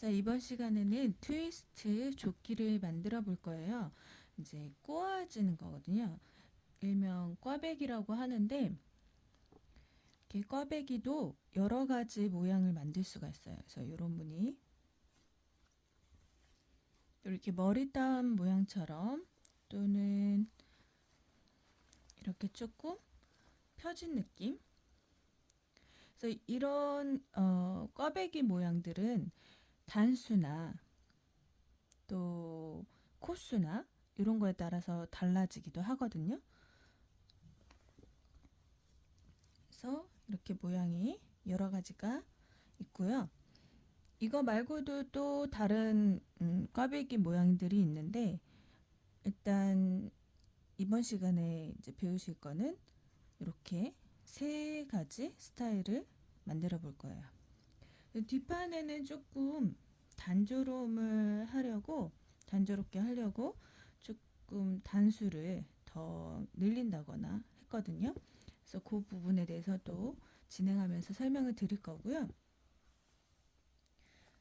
자, 이번 시간에는 트위스트 조끼를 만들어 볼 거예요. 이제 꼬아지는 거거든요. 일명 꽈배기라고 하는데, 이렇게 꽈배기도 여러 가지 모양을 만들 수가 있어요. 그래서 이런 무늬, 이렇게 머리 따은 모양처럼 또는 이렇게 조금 펴진 느낌. 그래서 이런 꽈배기 모양들은 단수나 또 코수나 이런 거에 따라서 달라지기도 하거든요. 그래서 이렇게 모양이 여러 가지가 있고요. 이거 말고도 또 다른 꽈배기 모양들이 있는데 일단 이번 시간에 이제 배우실 거는 이렇게 세 가지 스타일을 만들어 볼 거예요. 뒷판에는 조금 단조롭게 하려고 조금 단수를 더 늘린다거나 했거든요. 그래서 그 부분에 대해서도 진행하면서 설명을 드릴 거고요.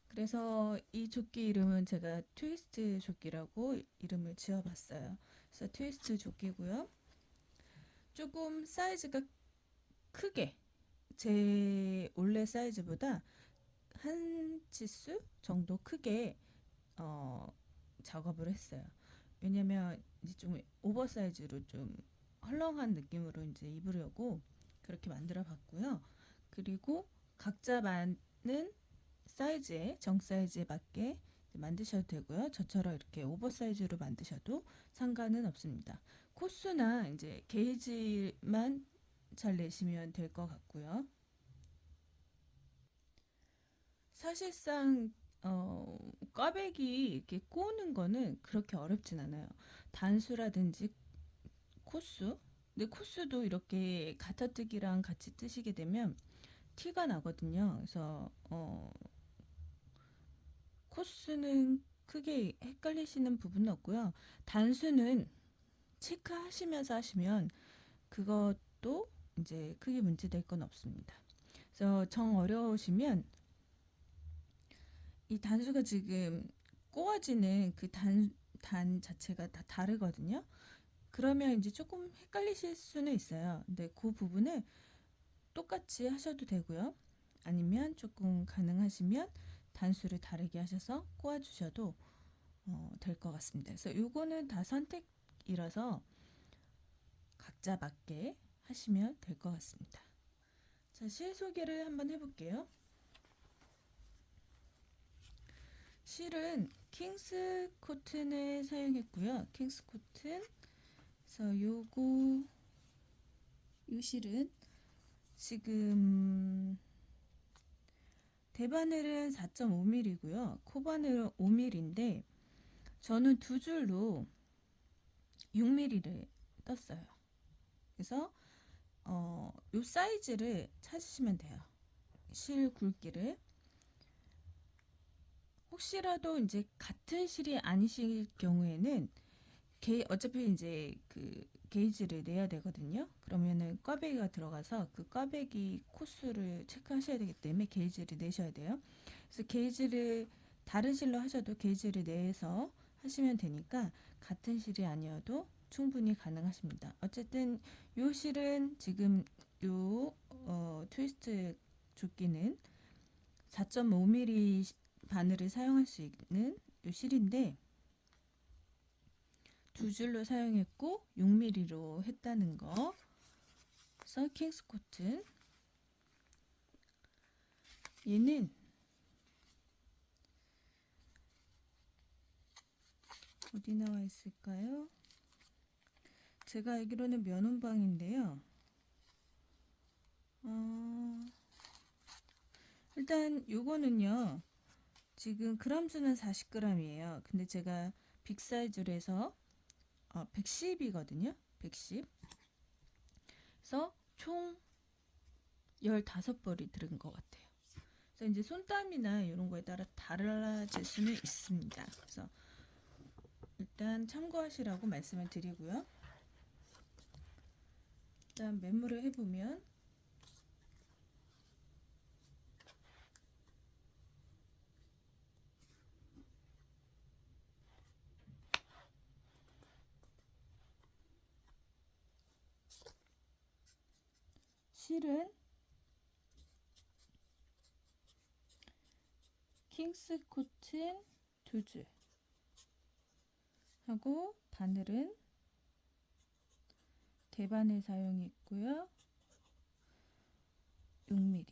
그래서 이 조끼 이름은 제가 트위스트 조끼라고 이름을 지어봤어요. 그래서 트위스트 조끼고요. 조금 사이즈가 크게 제 원래 사이즈보다 한 치수 정도 크게 어, 작업을 했어요. 왜냐면 이제 좀 오버사이즈로 좀 헐렁한 느낌으로 이제 입으려고 그렇게 만들어 봤고요. 그리고 각자 맞는 사이즈에 정 사이즈에 맞게 만드셔도 되고요. 저처럼 이렇게 오버사이즈로 만드셔도 상관은 없습니다. 코스나 이제 게이지만 잘 내시면 될 것 같고요. 사실상 꽈배기 이렇게 꼬는 거는 그렇게 어렵진 않아요. 단수라든지 코수. 근데 코수도 이렇게 가타뜨기랑 같이 뜨시게 되면 티가 나거든요. 그래서 코스는 크게 헷갈리시는 부분은 없고요. 단수는 체크하시면서 하시면 그것도 이제 크게 문제될 건 없습니다. 그래서 정 어려우시면 이 단수가 지금 꼬아지는 그 단 자체가 다 다르거든요. 그러면 이제 조금 헷갈리실 수는 있어요. 근데 그 부분을 똑같이 하셔도 되고요. 아니면 조금 가능하시면 단수를 다르게 하셔서 꼬아주셔도 될 것 같습니다. 그래서 요거는 다 선택이라서 각자 맞게 하시면 될 것 같습니다. 자, 실 소개를 한번 해볼게요. 실은 킹스 코튼을 사용했고요. 킹스 코튼. 그래서 요 실은 지금 대바늘은 4.5mm고요. 코바늘은 5mm인데 저는 두 줄로 6mm를 떴어요. 그래서 요 사이즈를 찾으시면 돼요. 실 굵기를. 혹시라도 이제 같은 실이 아니실 경우에는 어차피 이제 그 게이지를 내야 되거든요. 그러면은 꽈배기가 들어가서 그 꽈배기 코수를 체크하셔야 되기 때문에 게이지를 내셔야 돼요. 그래서 게이지를 다른 실로 하셔도 게이지를 내서 하시면 되니까 같은 실이 아니어도 충분히 가능하십니다. 어쨌든 요 실은 지금 요 트위스트 조끼는 4.5mm 바늘을 사용할 수 있는 요 실인데 두 줄로 사용했고 6mm로 했다는 거. 킹스 코튼. 얘는 어디 나와 있을까요? 제가 알기로는 면원방인데요. 일단 요거는요. 지금 그람수는 40g이에요. 근데 제가 빅 사이즈로 해서 110이거든요. 110. 그래서 총 15벌이 들은 것 같아요. 그래서 이제 손땀이나 이런 거에 따라 달라질 수는 있습니다. 그래서 일단 참고하시라고 말씀을 드리고요. 일단 메모를 해보면 실은 킹스 코튼 2줄 하고 바늘은 대바늘 사용했고요. 6mm.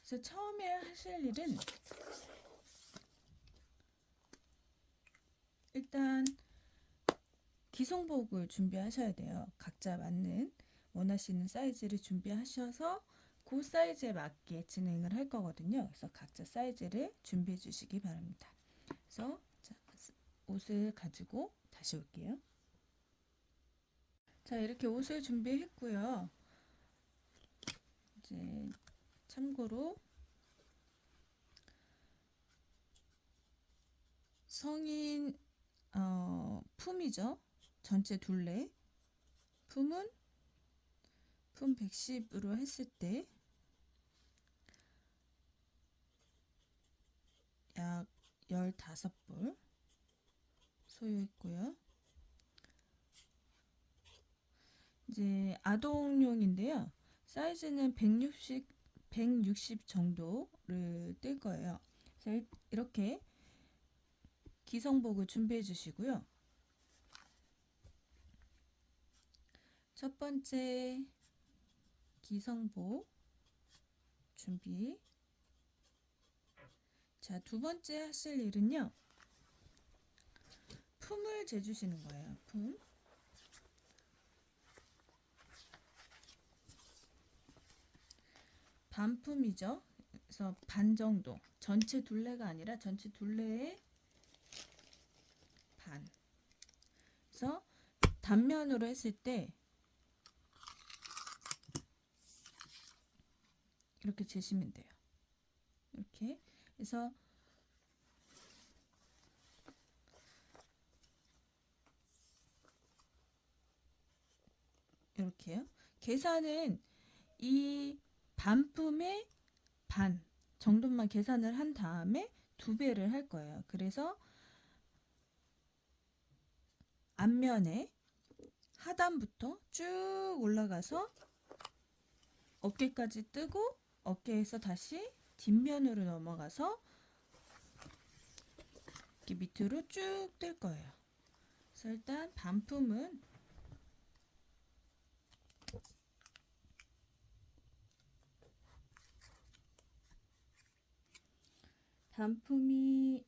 그래서 처음에 하실 일은 일단 기성복을 준비하셔야 돼요. 각자 맞는 원하시는 사이즈를 준비하셔서 그 사이즈에 맞게 진행을 할 거거든요. 그래서 각자 사이즈를 준비해 주시기 바랍니다. 그래서 자, 옷을 가지고 다시 올게요. 자, 이렇게 옷을 준비했고요. 이제 참고로 성인 품이죠. 전체 둘레 품은 품 110으로 했을 때 약 15불 소요했고요. 이제 아동용인데요. 사이즈는 160 정도를 뜰 거예요. 그래서 이렇게 기성복을 준비해 주시고요. 첫 번째 기성복 준비. 자, 두 번째 하실 일은요. 품을 재주시는 거예요. 품. 반품이죠. 그래서 반 정도. 전체 둘레가 아니라 전체 둘레의 반. 그래서 단면으로 했을 때 이렇게 재시면 돼요. 이렇게. 그래서 이렇게요. 계산은 이 반품의 반 정도만 계산을 한 다음에 2배를 할 거예요. 그래서 앞면에 하단부터 쭉 올라가서 어깨까지 뜨고 어깨에서 다시 뒷면으로 넘어가서 이렇게 밑으로 쭉 뜰 거예요. 그래서 일단 반품이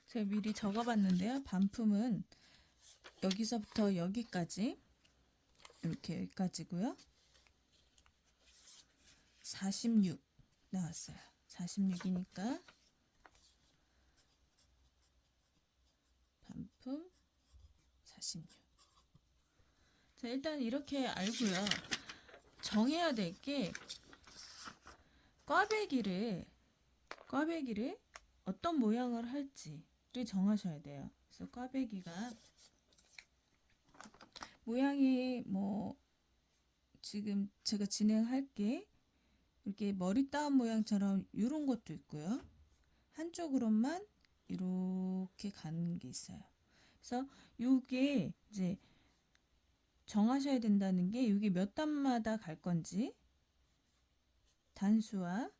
제가 미리 적어봤는데요. 반품은 여기서부터 여기까지 이렇게 여기까지고요. 46 나왔어요. 46이니까 반품 46. 자, 일단 이렇게 알고요. 정해야 될 게 꽈배기를 어떤 모양을 할지를 정하셔야 돼요. 그래서 꽈배기가 모양이 뭐 지금 제가 진행할 게 이렇게 머리 따은 모양처럼 이런 것도 있고요. 한쪽으로만 이렇게 가는 게 있어요. 그래서 요게 이제 정하셔야 된다는 게 여기 몇 단마다 갈 건지 단수와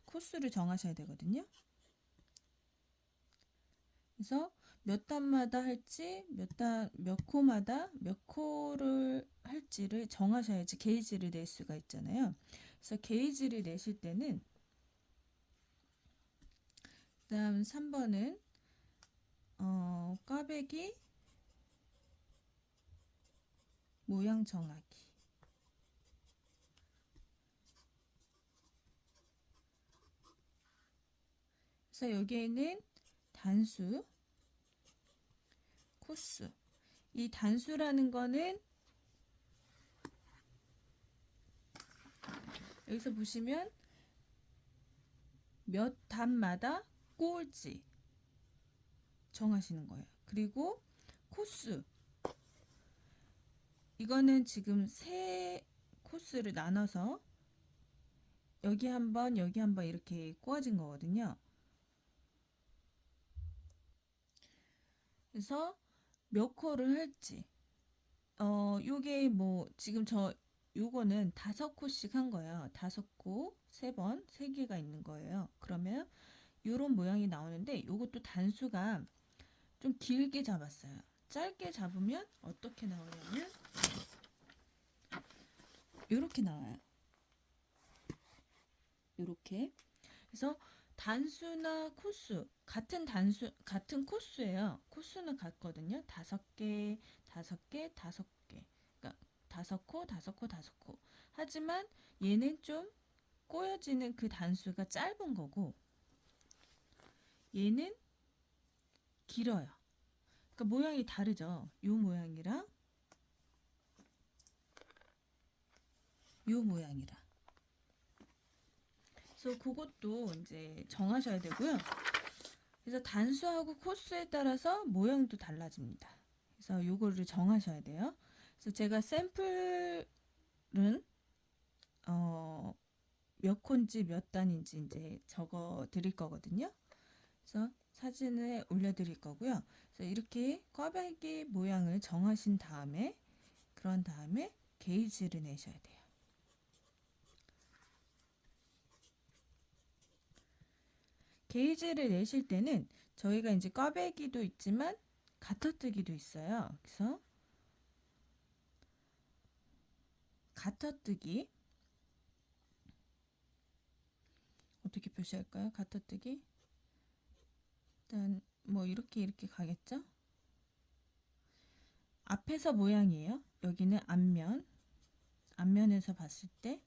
코스를 정하셔야 되거든요. 그래서 몇 단마다 할지 몇 코마다 몇 코를 할지를 정하셔야지 게이지를 낼 수가 있잖아요. 그래서 게이지를 내실 때는 그다음 3번은 꽈배기 모양 정하기. 그래서 여기에는 단수, 코스. 이 단수라는 거는 여기서 보시면 몇 단마다 꼬을지 정하시는 거예요. 그리고 코스. 이거는 지금 세 코스를 나눠서 여기 한번 여기 한번 이렇게 꼬아진 거거든요. 그래서 몇 코를 할지. 요게 뭐 지금 요거는 5코씩 한 거예요. 5코, 3번, 3개가 있는 거예요. 그러면 요런 모양이 나오는데 요것도 단수가 좀 길게 잡았어요. 짧게 잡으면 어떻게 나오냐면 요렇게 나와요. 요렇게. 그래서 단수나 코수 같은 코수예요. 코수는 같거든요. 5개, 5개, 5개. 그러니까 5코, 5코, 5코. 하지만 얘는 좀 꼬여지는 그 단수가 짧은 거고 얘는 길어요. 그러니까 모양이 다르죠. 요 모양이랑 요 모양이랑. 그래서 그것도 이제 정하셔야 되고요. 그래서 단수하고 코수에 따라서 모양도 달라집니다. 그래서 요거를 정하셔야 돼요. 그래서 제가 샘플은 어, 몇 콘지 몇 단인지 이제 적어 드릴 거거든요. 그래서 사진을 올려 드릴 거고요. 그래서 이렇게 꽈배기 모양을 정하신 다음에 그런 다음에 게이지를 내셔야 돼요. 게이지를 내실 때는 저희가 이제 꽈배기도 있지만 가터뜨기도 있어요. 그래서 가터뜨기 어떻게 표시할까요? 가터뜨기 일단 뭐 이렇게 가겠죠? 앞에서 모양이에요. 여기는 앞면에서 봤을 때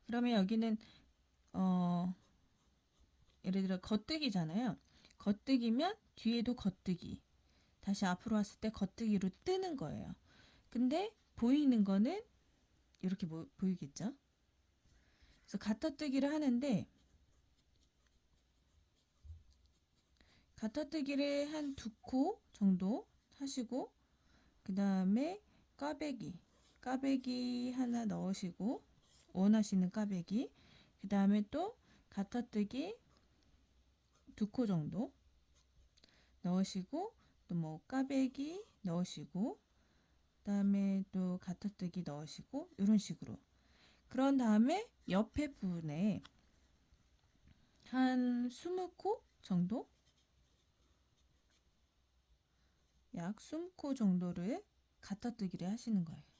그러면 여기는 어 예를 들어 겉뜨기잖아요. 겉뜨기면 뒤에도 겉뜨기 다시 앞으로 왔을 때 겉뜨기로 뜨는 거예요. 근데 보이는 거는 이렇게 보이겠죠? 그래서 가터뜨기를 하는데 가터뜨기를 한 2코 정도 하시고 그 다음에 까베기 하나 넣으시고 원하시는 까베기 그 다음에 또 가터뜨기 2코 정도 넣으시고 또 뭐 까베기 넣으시고 그 다음에 또 가터뜨기 넣으시고 이런 식으로 그런 다음에 옆에 부분에 한 20코 정도 약 20코 정도를 가터뜨기를 하시는 거예요.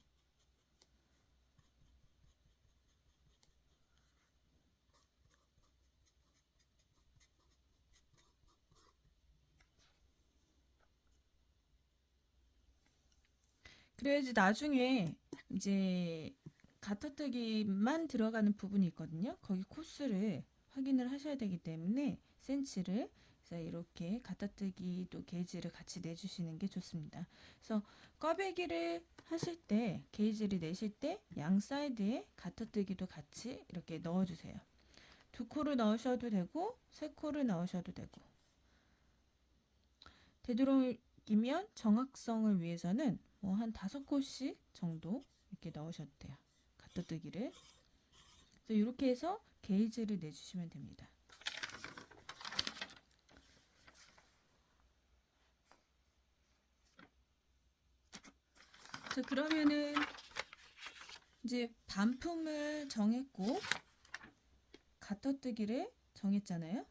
그래야지 나중에 이제 가터뜨기만 들어가는 부분이 있거든요. 거기 코스를 확인을 하셔야 되기 때문에 센치를 그래서 이렇게 가터뜨기도 게이지를 같이 내주시는 게 좋습니다. 그래서 꽈배기를 하실 때 게이지를 내실 때 양 사이드에 가터뜨기도 같이 이렇게 넣어주세요. 2코를 넣으셔도 되고 3코를 넣으셔도 되고 되도록이면 정확성을 위해서는 뭐 한 5코씩 정도 이렇게 넣으셔도 돼요. 가둬뜨기를. 그래서 이렇게 해서 게이지를 내주시면 됩니다. 자, 그러면은 이제 반품을 정했고 가둬뜨기를 정했잖아요.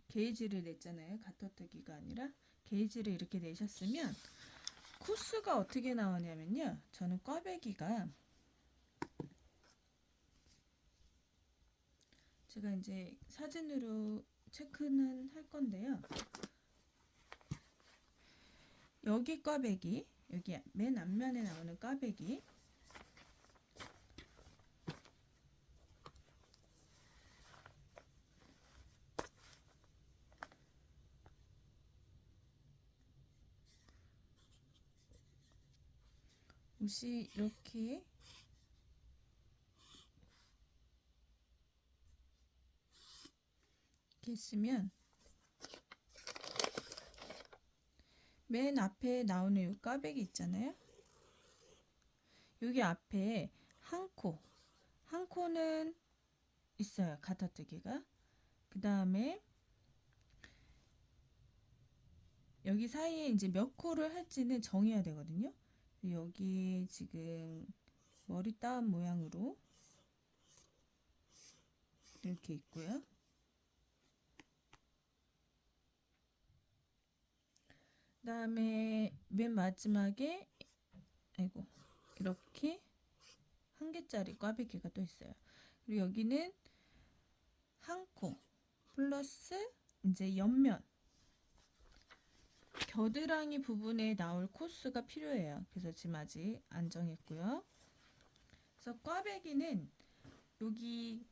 게이지를 냈잖아요. 가둬뜨기가 아니라 게이지를 이렇게 내셨으면 코스가 어떻게 나오냐면요. 저는 꽈배기가 제가 이제 사진으로 체크는 할 건데요. 여기 꽈배기, 여기 맨 앞면에 나오는 꽈배기 옷이 이렇게 있으면 맨 앞에 나오는 이 꽈배기 있잖아요. 여기 앞에 한 코는 있어요. 가터뜨기가. 그 다음에 여기 사이에 이제 몇 코를 할지는 정해야 되거든요. 여기 지금 머리 따은 모양으로 이렇게 있고요. 그다음에 맨 마지막에 아이고 이렇게 한 개짜리 꽈배기가 또 있어요. 그리고 여기는 한 코 플러스 이제 옆면 겨드랑이 부분에 나올 코스가 필요해요. 그래서 지금 아직 안 정했고요. 그래서 꽈배기는 여기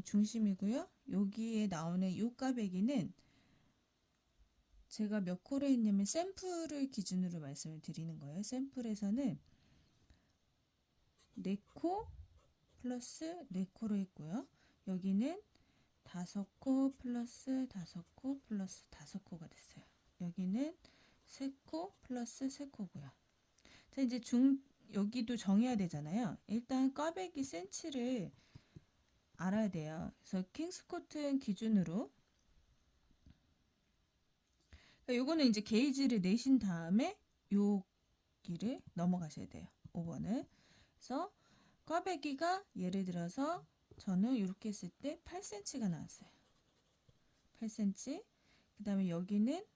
중심이고요. 여기에 나오는 이 꽈배기는 제가 몇 코를 했냐면 샘플을 기준으로 말씀을 드리는 거예요. 샘플에서는 4코 플러스 4코로 했고요. 여기는 5코 플러스 5코 플러스 5코가 됐어요. 여기는 3코 플러스 3코고요. 자, 이제 여기도 정해야 되잖아요. 일단 꽈배기 센치를 알아야 돼요. 그래서 킹스코튼 기준으로 요거는 이제 게이지를 내신 다음에 여기를 넘어가셔야 돼요. 5번을. 그래서 꽈배기가 예를 들어서 저는 이렇게 했을 때 8cm가 나왔어요. 8cm. 그 다음에 여기는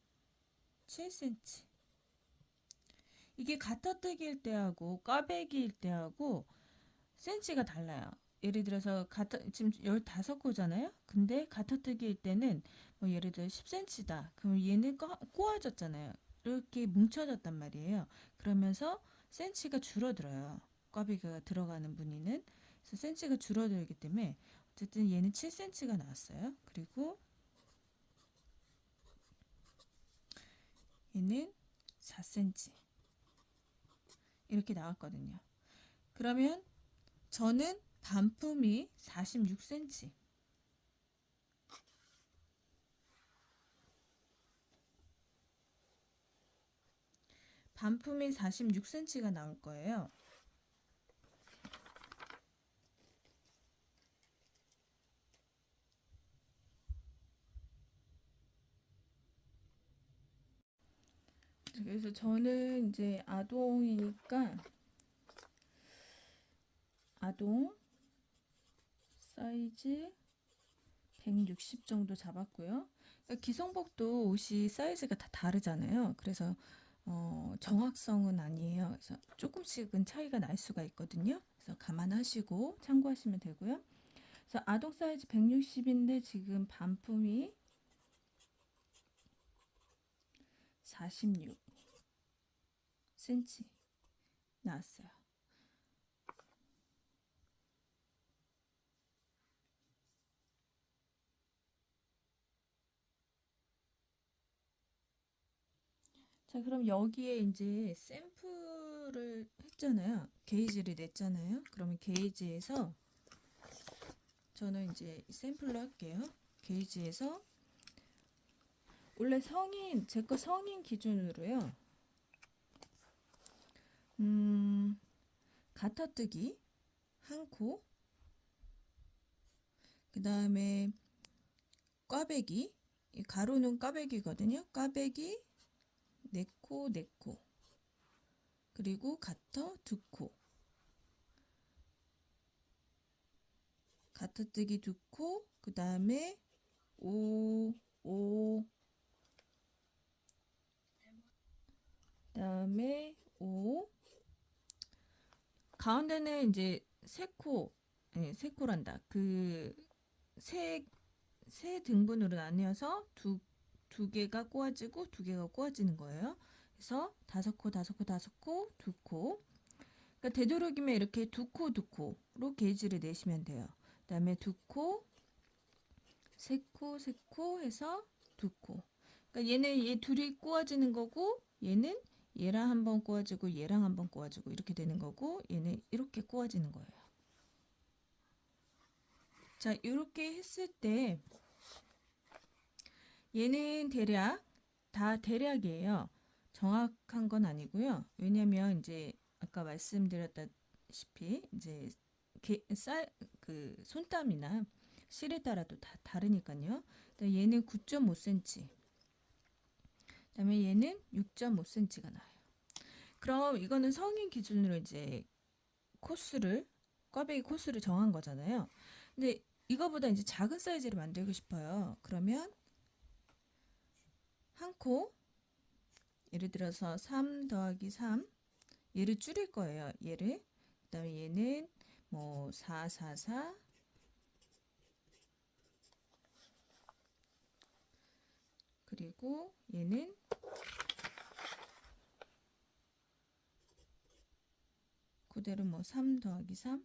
7cm. 이게 가터뜨기일 때하고 꽈배기일 때하고 센치가 달라요. 예를 들어서 지금 15코잖아요. 근데 가터뜨기일 때는 뭐 예를 들어 10cm다. 그럼 얘는 꼬아졌잖아요. 이렇게 뭉쳐졌단 말이에요. 그러면서 센치가 줄어들어요. 꽈배기가 들어가는 무늬는. 그래서 센치가 줄어들기 때문에 어쨌든 얘는 7cm가 나왔어요. 그리고 얘는 4cm 이렇게 나왔거든요. 그러면 저는 반품이 46cm. 반품이 46cm가 나올 거예요. 그래서 저는 이제 아동이니까 아동 사이즈 160 정도 잡았고요. 그러니까 기성복도 옷이 사이즈가 다 다르잖아요. 그래서 정확성은 아니에요. 그래서 조금씩은 차이가 날 수가 있거든요. 그래서 감안하시고 참고하시면 되고요. 그래서 아동 사이즈 160인데 지금 반품이 46cm 나왔어요. 자, 그럼 여기에 이제 샘플을 했잖아요. 게이지를 냈잖아요. 그러면 게이지에서 저는 이제 샘플로 할게요. 게이지에서 원래 제 거 성인 기준으로요. 가타뜨기 한 코, 그 다음에 꽈배기, 가로는 꽈배기거든요. 꽈배기 4코, 4코, 그리고 가터 2코, 가타뜨기 2코, 그 다음에 5, 그 다음에 5, 가운데는 이제 3코, 네, 3코란다. 세 등분으로 나뉘어서 두 개가 꼬아지고 두 개가 꼬아지는 거예요. 그래서 5코, 5코, 5코, 2코. 그러니까 되도록이면 이렇게 2코, 2코로 게이지를 내시면 돼요. 그 다음에 2코, 3코, 3코 해서 2코. 그러니까 얘 둘이 꼬아지는 거고 얘는 얘랑 한번 꼬아지고 얘랑 한번 꼬아지고 이렇게 되는 거고 얘는 이렇게 꼬아지는 거예요. 자, 이렇게 했을 때 얘는 다 대략이에요. 정확한 건 아니고요. 왜냐면 이제 아까 말씀드렸다시피 이제 그 손땀이나 실에 따라도 다 다르니까요. 얘는 9.5cm. 그다음에 얘는 6.5cm가 나와요. 그럼 이거는 성인 기준으로 이제 코스를 꽈배기 코스를 정한 거잖아요. 근데 이거보다 이제 작은 사이즈를 만들고 싶어요. 그러면 한 코, 예를 들어서 3 더하기 3, 얘를 줄일 거예요. 얘를. 그다음에 얘는 뭐 4, 4, 4, 그리고 얘는 그대로 뭐 3 더하기 3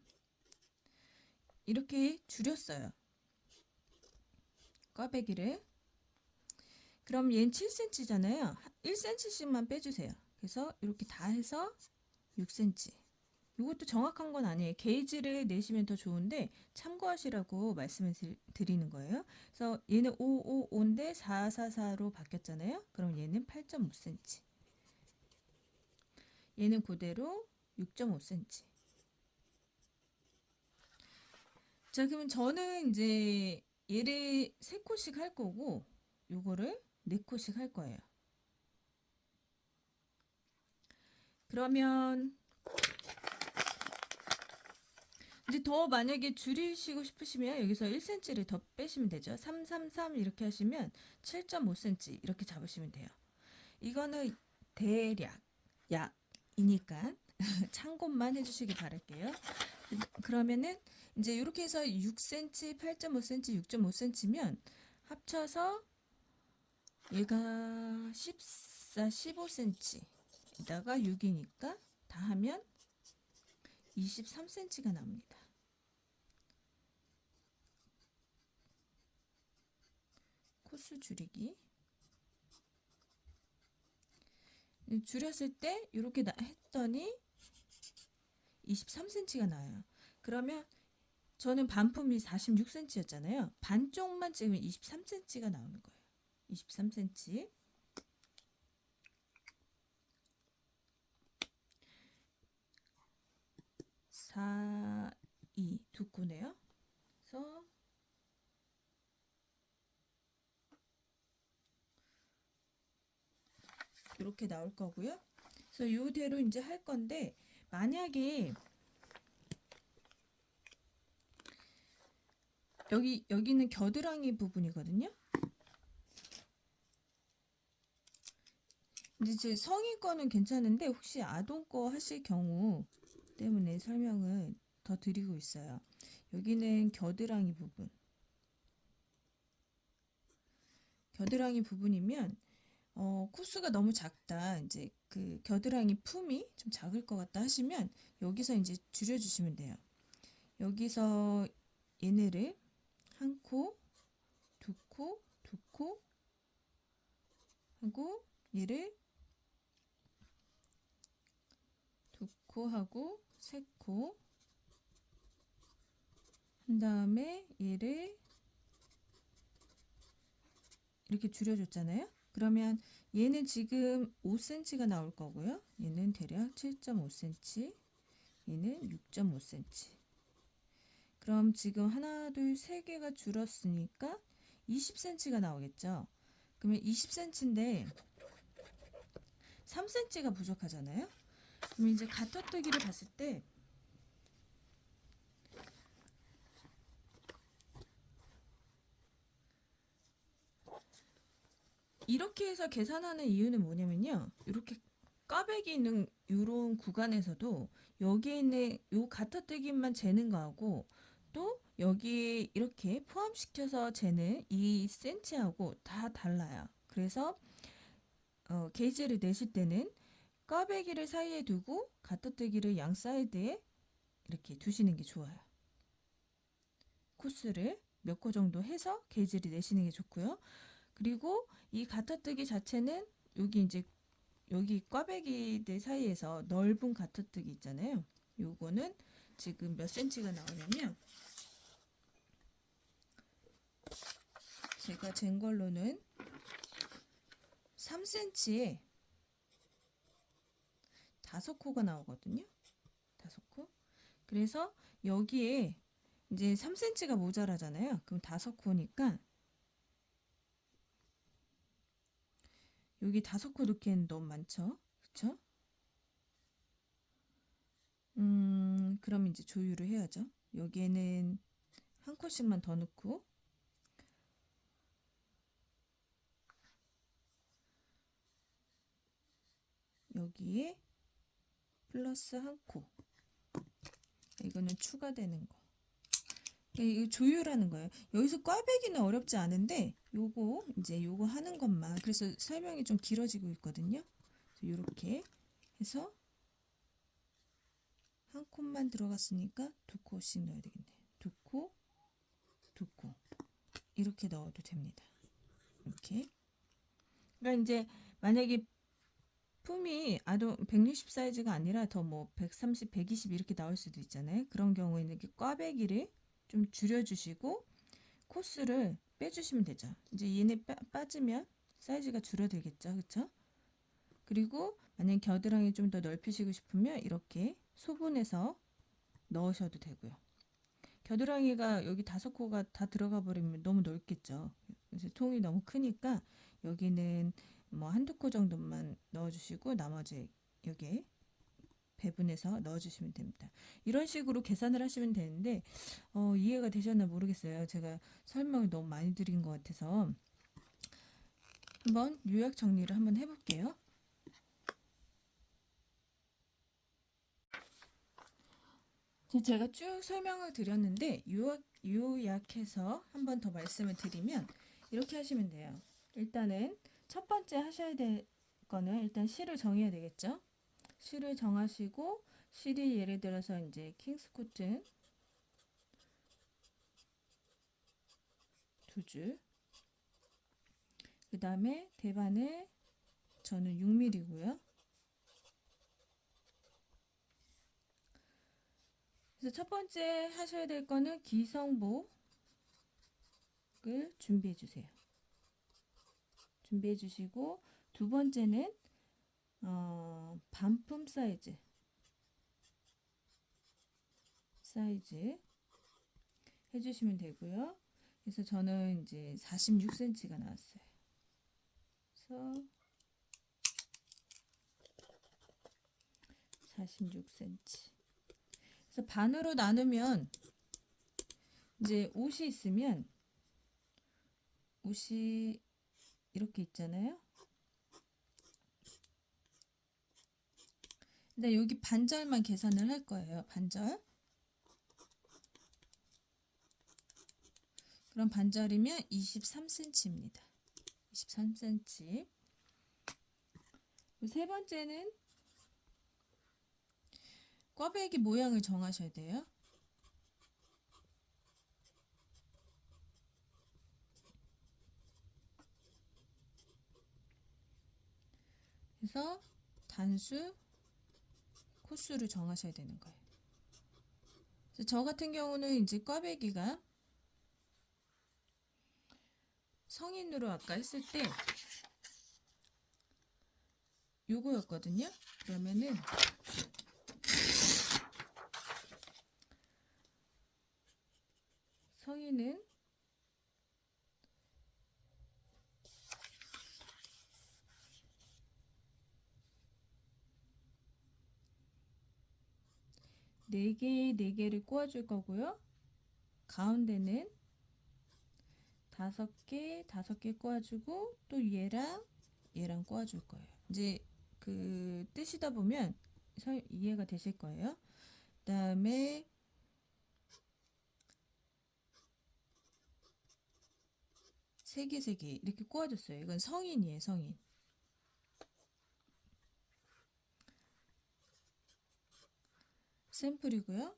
이렇게 줄였어요. 꽈배기를. 그럼 얘는 7cm잖아요. 1cm씩만 빼주세요. 그래서 이렇게 다 해서 6cm. 이것도 정확한 건 아니에요. 게이지를 내시면 더 좋은데 참고하시라고 말씀을 드리는 거예요. 그래서 얘는 5, 5, 5인데 4, 4, 4로 바뀌었잖아요. 그럼 얘는 8.5cm. 얘는 그대로 6.5cm. 자, 그러면 저는 이제 얘를 3코씩 할 거고 요거를 4코씩 할 거예요. 그러면 이제 더 만약에 줄이시고 싶으시면 여기서 1cm를 더 빼시면 되죠. 3, 3, 3 이렇게 하시면 7.5cm 이렇게 잡으시면 돼요. 이거는 대략 약이니까 참고만 해주시기 바랄게요. 그러면은 이제 이렇게 해서 6cm, 8.5cm, 6.5cm면 합쳐서 얘가 14, 15cm에다가 6이니까 다 하면 23cm가 나옵니다. 코스 줄이기. 줄였을 때 이렇게 했더니 23cm가 나와요. 그러면 저는 반품이 46cm였잖아요. 반쪽만 찍으면 23cm가 나오는 거예요. 23cm. 4, 2, 두 코네요. 그래서 이렇게 나올 거고요. 그래서 이대로 이제 할 건데 만약에 여기는 겨드랑이 부분이거든요. 근데 이제 성인 거는 괜찮은데 혹시 아동 거 하실 경우 때문에 설명을 더 드리고 있어요. 여기는 겨드랑이 부분. 겨드랑이 부분이면 코스가 너무 작다. 이제 그 겨드랑이 품이 좀 작을 것 같다 하시면 여기서 이제 줄여주시면 돼요. 여기서 얘네를 한 코, 두 코, 두 코 하고 얘를 두 코 하고 세 코 한 다음에 얘를 이렇게 줄여줬잖아요. 그러면 얘는 지금 5cm가 나올 거고요. 얘는 대략 7.5cm, 얘는 6.5cm. 그럼 지금 하나, 둘, 세 개가 줄었으니까 20cm가 나오겠죠. 그러면 20cm인데 3cm가 부족하잖아요. 그럼 이제 가터뜨기를 봤을 때 이렇게 해서 계산하는 이유는 뭐냐면요. 이렇게 꽈배기 있는 이런 구간에서도 여기에 있는 요 가터뜨기만 재는 거하고 또 여기에 이렇게 포함시켜서 재는 이 센치하고 다 달라요. 그래서 게이지를 내실 때는 꽈배기를 사이에 두고 가터뜨기를 양 사이드에 이렇게 두시는 게 좋아요. 코스를 몇 코 정도 해서 게이지를 내시는 게 좋고요. 그리고 이 가터뜨기 자체는 여기 이제 여기 꽈배기들 사이에서 넓은 가터뜨기 있잖아요. 요거는 지금 몇 센치가 나오냐면 제가 잰 걸로는 3cm에 5코가 나오거든요. 5코. 그래서 여기에 이제 3cm가 모자라잖아요. 그럼 5코니까 여기 5코 넣기에는 너무 많죠? 그쵸? 그럼 이제 조율을 해야죠. 여기에는 한 코씩만 더 넣고, 여기에 플러스 한 코. 이거는 추가되는 거. 이거 조율하는 거예요. 여기서 꽈배기는 어렵지 않은데 요거 이제 요거 하는 것만, 그래서 설명이 좀 길어지고 있거든요. 이렇게 해서 한 콧만 들어갔으니까 2코씩 넣어야 되겠네. 2코, 2코 이렇게 넣어도 됩니다. 이렇게. 그러니까 이제 만약에 품이 아동 160 사이즈가 아니라 더 뭐 130, 120 이렇게 나올 수도 있잖아요. 그런 경우에는 이렇게 꽈배기를 좀 줄여주시고 코스를 빼주시면 되죠. 이제 얘네 빠지면 사이즈가 줄어들겠죠, 그렇죠? 그리고 만약 겨드랑이 좀 더 넓히시고 싶으면 이렇게 소분해서 넣으셔도 되고요. 겨드랑이가 여기 5코가 다 들어가 버리면 너무 넓겠죠. 그래서 통이 너무 크니까 여기는 뭐 한두 코 정도만 넣어주시고 나머지 여기에 배분해서 넣어주시면 됩니다. 이런 식으로 계산을 하시면 되는데 이해가 되셨나 모르겠어요. 제가 설명을 너무 많이 드린 것 같아서 한번 요약 정리를 한번 해볼게요. 제가 쭉 설명을 드렸는데 요약해서 한번 더 말씀을 드리면 이렇게 하시면 돼요. 일단은 첫 번째 하셔야 될 거는 일단 실을 정해야 되겠죠. 실을 정하시고 실이 예를 들어서 이제 킹스 코튼 2줄, 그 다음에 대바늘 저는 6mm고요. 그래서 첫 번째 하셔야 될 거는 기성복을 준비해 주세요. 준비해 주시고 두 번째는 반품 사이즈 해주시면 되고요. 그래서 저는 이제 46cm가 나왔어요. 그래서 46cm. 그래서 반으로 나누면 이제 옷이 있으면 옷이 이렇게 있잖아요. 근데 여기 반절만 계산을 할 거예요. 반절. 그럼 반절이면 23cm입니다. 23cm. 세 번째는 꽈배기 모양을 정하셔야 돼요. 그래서 단수, 코수를 정하셔야 되는 거예요. 그래서 저 같은 경우는 이제 꽈배기가 성인으로 아까 했을 때 요거였거든요. 그러면은 성인은 네 개를 꼬아줄 거고요. 가운데는 5개 꼬아주고 또 얘랑 꼬아줄 거예요. 이제 그 뜨시다 보면 이해가 되실 거예요. 그 다음에 세 개 이렇게 꼬아줬어요. 이건 성인이에요, 성인. 샘플이고요.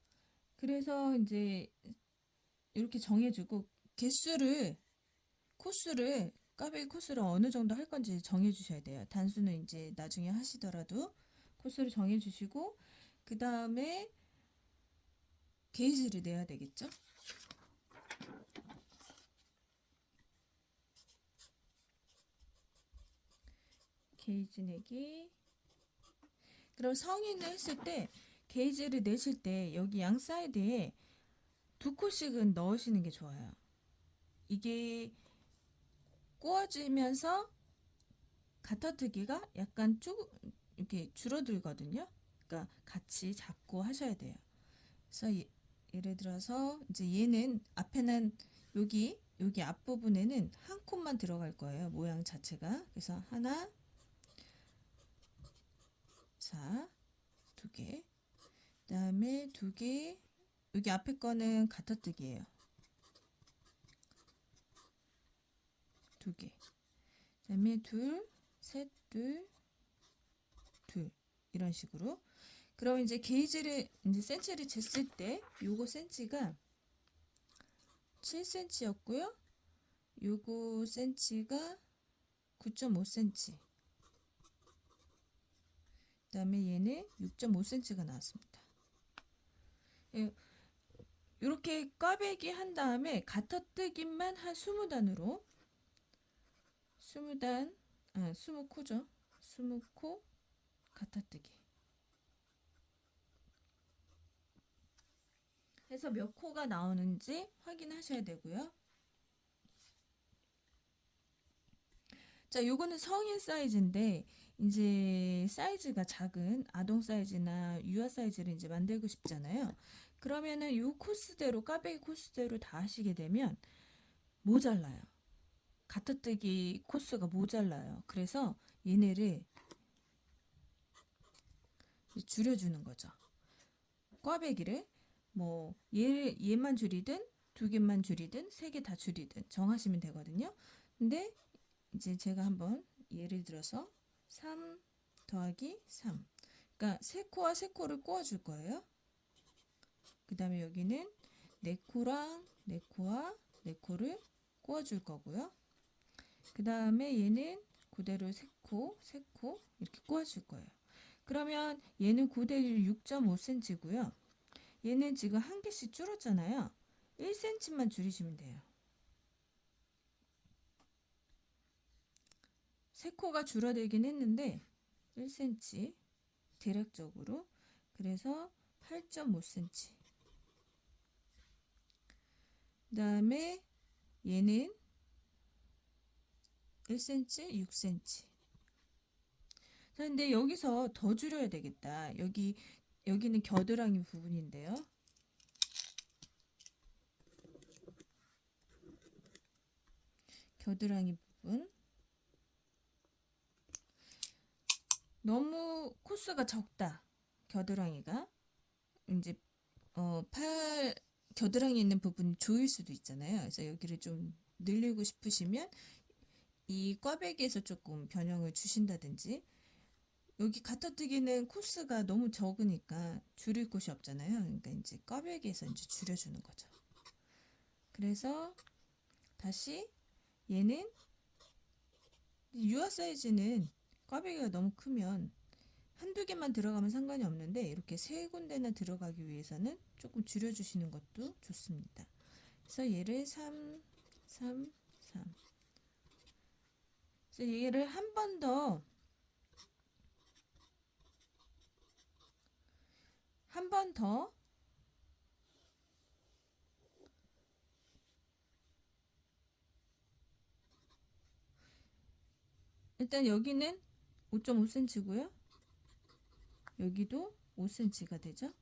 그래서 이제 이렇게 정해주고 코스를 꽈배기 코스를 어느 정도 할 건지 정해 주셔야 돼요. 단수는 이제 나중에 하시더라도 코스를 정해 주시고 그 다음에 게이지를 내야 되겠죠. 게이지 내기. 그럼 성인을 했을 때 게이지를 내실 때 여기 양 사이드에 2코씩은 넣으시는 게 좋아요. 이게 꼬아지면서 가터뜨기가 약간 이렇게 줄어들거든요. 그러니까 같이 잡고 하셔야 돼요. 그래서 예를 들어서 이제 얘는 앞에는 여기 앞부분에는 한 콧만 들어갈 거예요. 모양 자체가. 그래서 하나, 자, 두 개. 그다음에 두 개. 여기 앞에 거는 가터뜨기예요. 두 개. 그다음에 둘, 셋, 둘, 둘. 이런 식으로. 그럼 이제 게이지를 이제 센치를 쟀을 때 요거 센치가 7cm였고요. 요거 센치가 9.5cm. 그다음에 얘는 6.5cm가 나왔습니다. 이렇게 꽈배기 한 다음에 가터뜨기만 한 20단으로 20단, 20코죠. 20코 가터뜨기 해서 몇 코가 나오는지 확인하셔야 되고요. 자, 요거는 성인 사이즈인데 이제 사이즈가 작은 아동 사이즈나 유아 사이즈를 이제 만들고 싶잖아요. 그러면은 요 코스대로 꽈배기 코스대로 다 하시게 되면 모자라요. 가터뜨기 코스가 모자라요. 그래서 얘네를 줄여주는 거죠. 꽈배기를 뭐 얘만 줄이든 두 개만 줄이든 세 개 다 줄이든 정하시면 되거든요. 근데 이제 제가 한번 예를 들어서 3 더하기 3, 그러니까 세 코와 세 코를 꼬아줄 거예요. 그 다음에 여기는 네 코랑 네 코와 네 코를 꼬아줄 거고요. 그 다음에 얘는 그대로 세 코, 세 코 이렇게 꼬아줄 거예요. 그러면 얘는 그대로 6.5cm고요. 얘는 지금 한 개씩 줄었잖아요. 1cm만 줄이시면 돼요. 세 코가 줄어들긴 했는데 1cm 대략적으로. 그래서 8.5cm. 그 다음에 얘는 1cm, 6cm. 근데 여기서 더 줄여야 되겠다. 여기는 겨드랑이 부분인데요. 겨드랑이 부분. 너무 코스가 적다. 겨드랑이가. 이제 팔 겨드랑이 있는 부분이 조일 수도 있잖아요. 그래서 여기를 좀 늘리고 싶으시면 이 꽈배기에서 조금 변형을 주신다든지. 여기 가터뜨기는 코스가 너무 적으니까 줄일 곳이 없잖아요. 그러니까 이제 꽈배기에서 이제 줄여주는 거죠. 그래서 다시 얘는 유아 사이즈는 꽈배기가 너무 크면 한두 개만 들어가면 상관이 없는데 이렇게 세 군데나 들어가기 위해서는 조금 줄여주시는 것도 좋습니다. 그래서 얘를 3, 3, 3. 그래서 얘를 한 번 더 일단 여기는 5.5cm고요. 여기도 5cm가 되죠.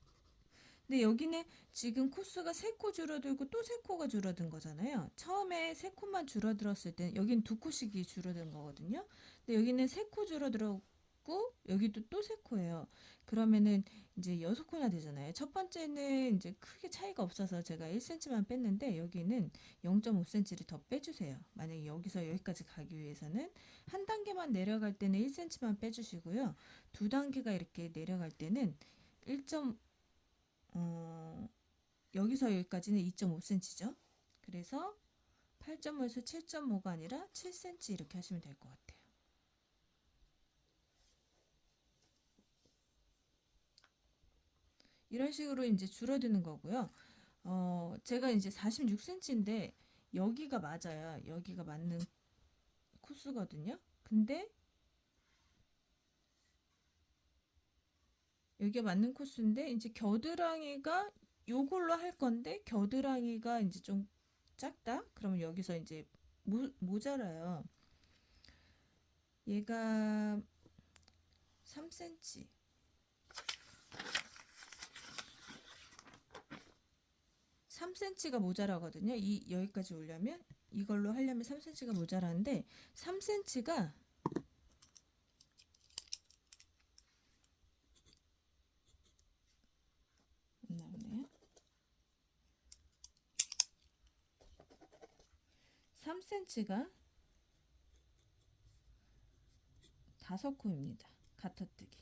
근데 여기는 지금 코스가 3코 줄어들고 또 3코가 줄어든 거잖아요. 처음에 3코만 줄어들었을 때 여기는 2코씩이 줄어든 거거든요. 근데 여기는 3코 줄어들었고 여기도 또 3코예요. 그러면은 이제 6코나 되잖아요. 첫 번째는 이제 크게 차이가 없어서 제가 1cm만 뺐는데 여기는 0.5cm를 더 빼주세요. 만약에 여기서 여기까지 가기 위해서는 한 단계만 내려갈 때는 1cm만 빼주시고요. 두 단계가 이렇게 내려갈 때는 1. 여기서 여기까지는 2.5cm죠. 그래서 8.5에서 7.5가 아니라 7cm 이렇게 하시면 될 것 같아요. 이런 식으로 이제 줄어드는 거고요. 제가 이제 46cm인데 여기가 맞아요. 여기가 맞는 코스거든요. 근데 여기가 맞는 코스인데 이제 겨드랑이가 요걸로 할 건데 겨드랑이가 이제 좀 작다? 그러면 여기서 이제 모자라요. 얘가 3cm. 3cm가 모자라거든요. 여기까지 오려면 이걸로 하려면 3cm가 모자라는데 3cm가 안 나오네요. 3cm가 5코입니다. 가터뜨기.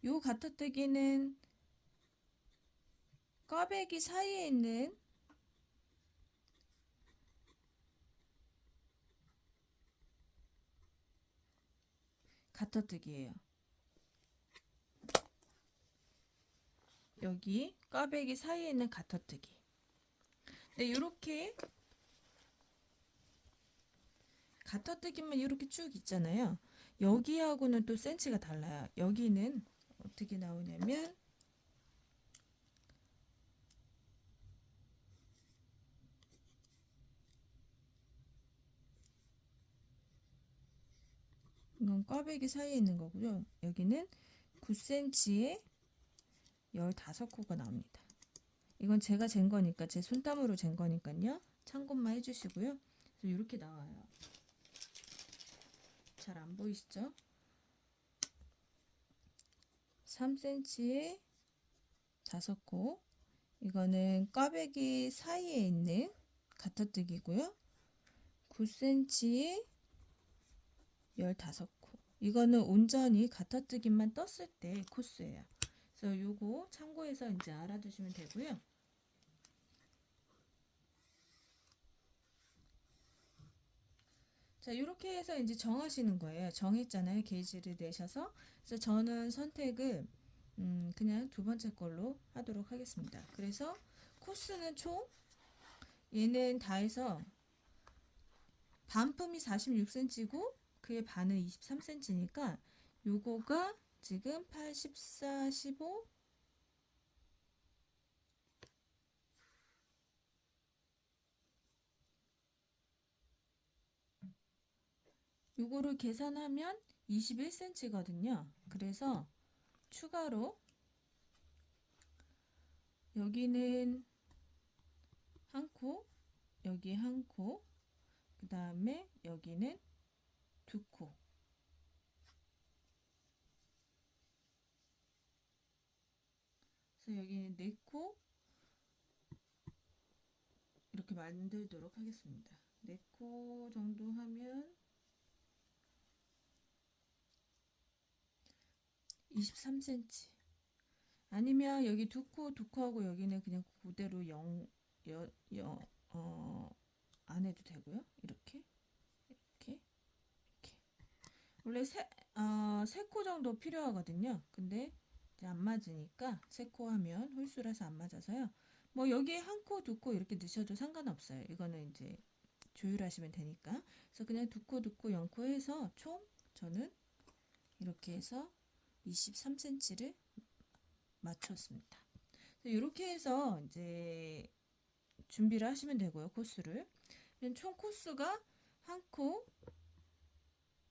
요 가터뜨기는 꽈배기 사이에 있는 가터뜨기예요. 여기 꽈배기 사이에 있는 가터뜨기. 네, 이렇게 가터뜨기만 이렇게 쭉 있잖아요. 여기하고는 또 센치가 달라요. 여기는 어떻게 나오냐면 이건 꽈배기 사이에 있는 거고요. 여기는 9cm에 15코가 나옵니다. 이건 제가 잰 거니까 제 손땀으로 잰 거니까요. 참고만 해주시고요. 그래서 이렇게 나와요. 잘 안 보이시죠? 3cm에 5코. 이거는 꽈배기 사이에 있는 가터뜨기고요. 9cm에 15코. 이거는 온전히 가터뜨기만 떴을 때 코스예요. 그래서 요거 참고해서 이제 알아두시면 되고요. 자, 이렇게 해서 이제 정하시는 거예요. 정했잖아요. 게이지를 내셔서. 그래서 저는 선택을 그냥 두 번째 걸로 하도록 하겠습니다. 그래서 코스는 총 얘는 다 해서 반품이 46cm고 그의 반은 23cm니까 요거가 지금 84, 15 요거를 계산하면 21cm거든요. 그래서 추가로 여기는 한 코, 여기 한 코, 그 다음에 여기는 두 코. 그래서 여기는 네 코 이렇게 만들도록 하겠습니다. 네 코 정도 하면 23cm. 아니면 여기 두 코하고 여기는 그냥 그대로 안 해도 되고요. 이렇게. 원래 세 코 정도 필요하거든요. 근데 이제 안 맞으니까 세 코 하면 홀수라서 안 맞아서요. 뭐 여기에 한 코, 두 코 이렇게 넣으셔도 상관없어요. 이거는 이제 조율하시면 되니까. 그래서 그냥 두 코, 0코 해서 총 저는 이렇게 해서 23cm를 맞췄습니다. 이렇게 해서 이제 준비를 하시면 되고요. 코스를. 총 코스가 한 코,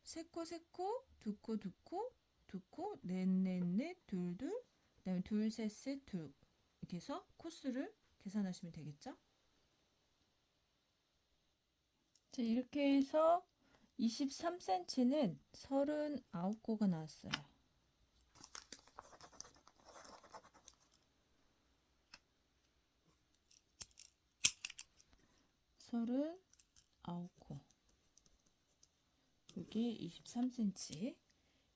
세 코, 두 코, 두 코, 넷, 둘, 그다음에 둘, 셋, 둘. 이렇게 해서 코스를 계산하시면 되겠죠? 자, 이렇게 해서 23cm는 39코가 나왔어요. 39코. 여기 23cm.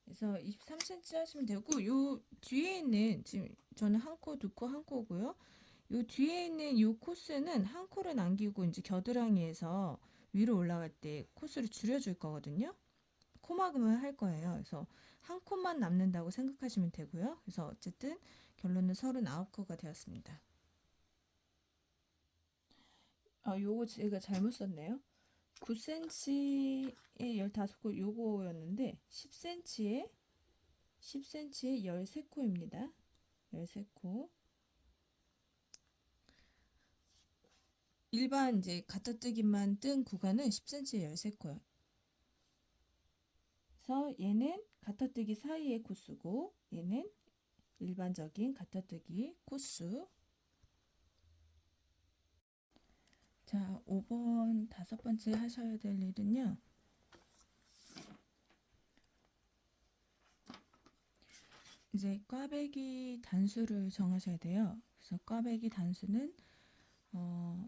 그래서 23cm 하시면 되고, 요 뒤에 있는, 지금 저는 한 코, 두 코, 한 코고요. 요 뒤에 있는 요 코스는 한 코를 남기고 이제 겨드랑이에서 위로 올라갈 때 코스를 줄여줄 거거든요. 코막음을 할 거예요. 그래서 한 코만 남는다고 생각하시면 되고요. 그래서 어쨌든 결론은 39코가 되었습니다. 요거 제가 잘못 썼네요. 9cm에 15코 요거였는데 10cm에 13코입니다. 13코. 일반 이제 가타뜨기만 뜬 구간은 10cm에 13코예요. 그래서 얘는 가타뜨기 사이의 코스고 얘는 일반적인 가타뜨기 코스. 자, 5번 다섯 번째 하셔야 될 일은요. 이제 꽈배기 단수를 정하셔야 돼요. 그래서 꽈배기 단수는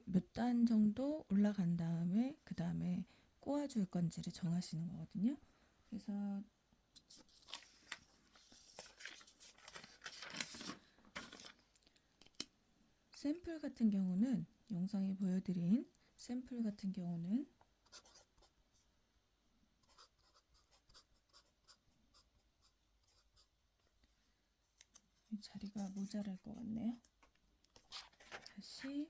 몇 단 정도 올라간 다음에 그 다음에 꼬아줄 건지를 정하시는 거거든요. 그래서 샘플 같은 경우는 영상에 보여드린 샘플 같은 경우는 자리가 모자랄 것 같네요. 다시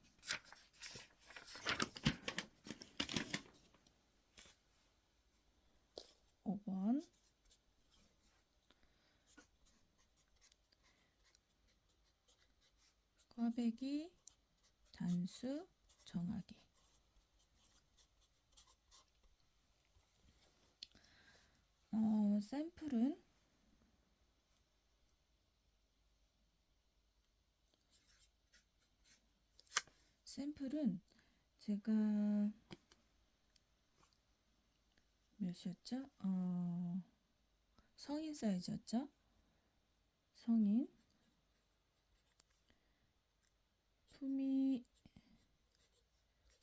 (5번) 꽈배기 단수 정하기. 샘플은 제가 몇이었죠? 성인 사이즈였죠? 성인 품이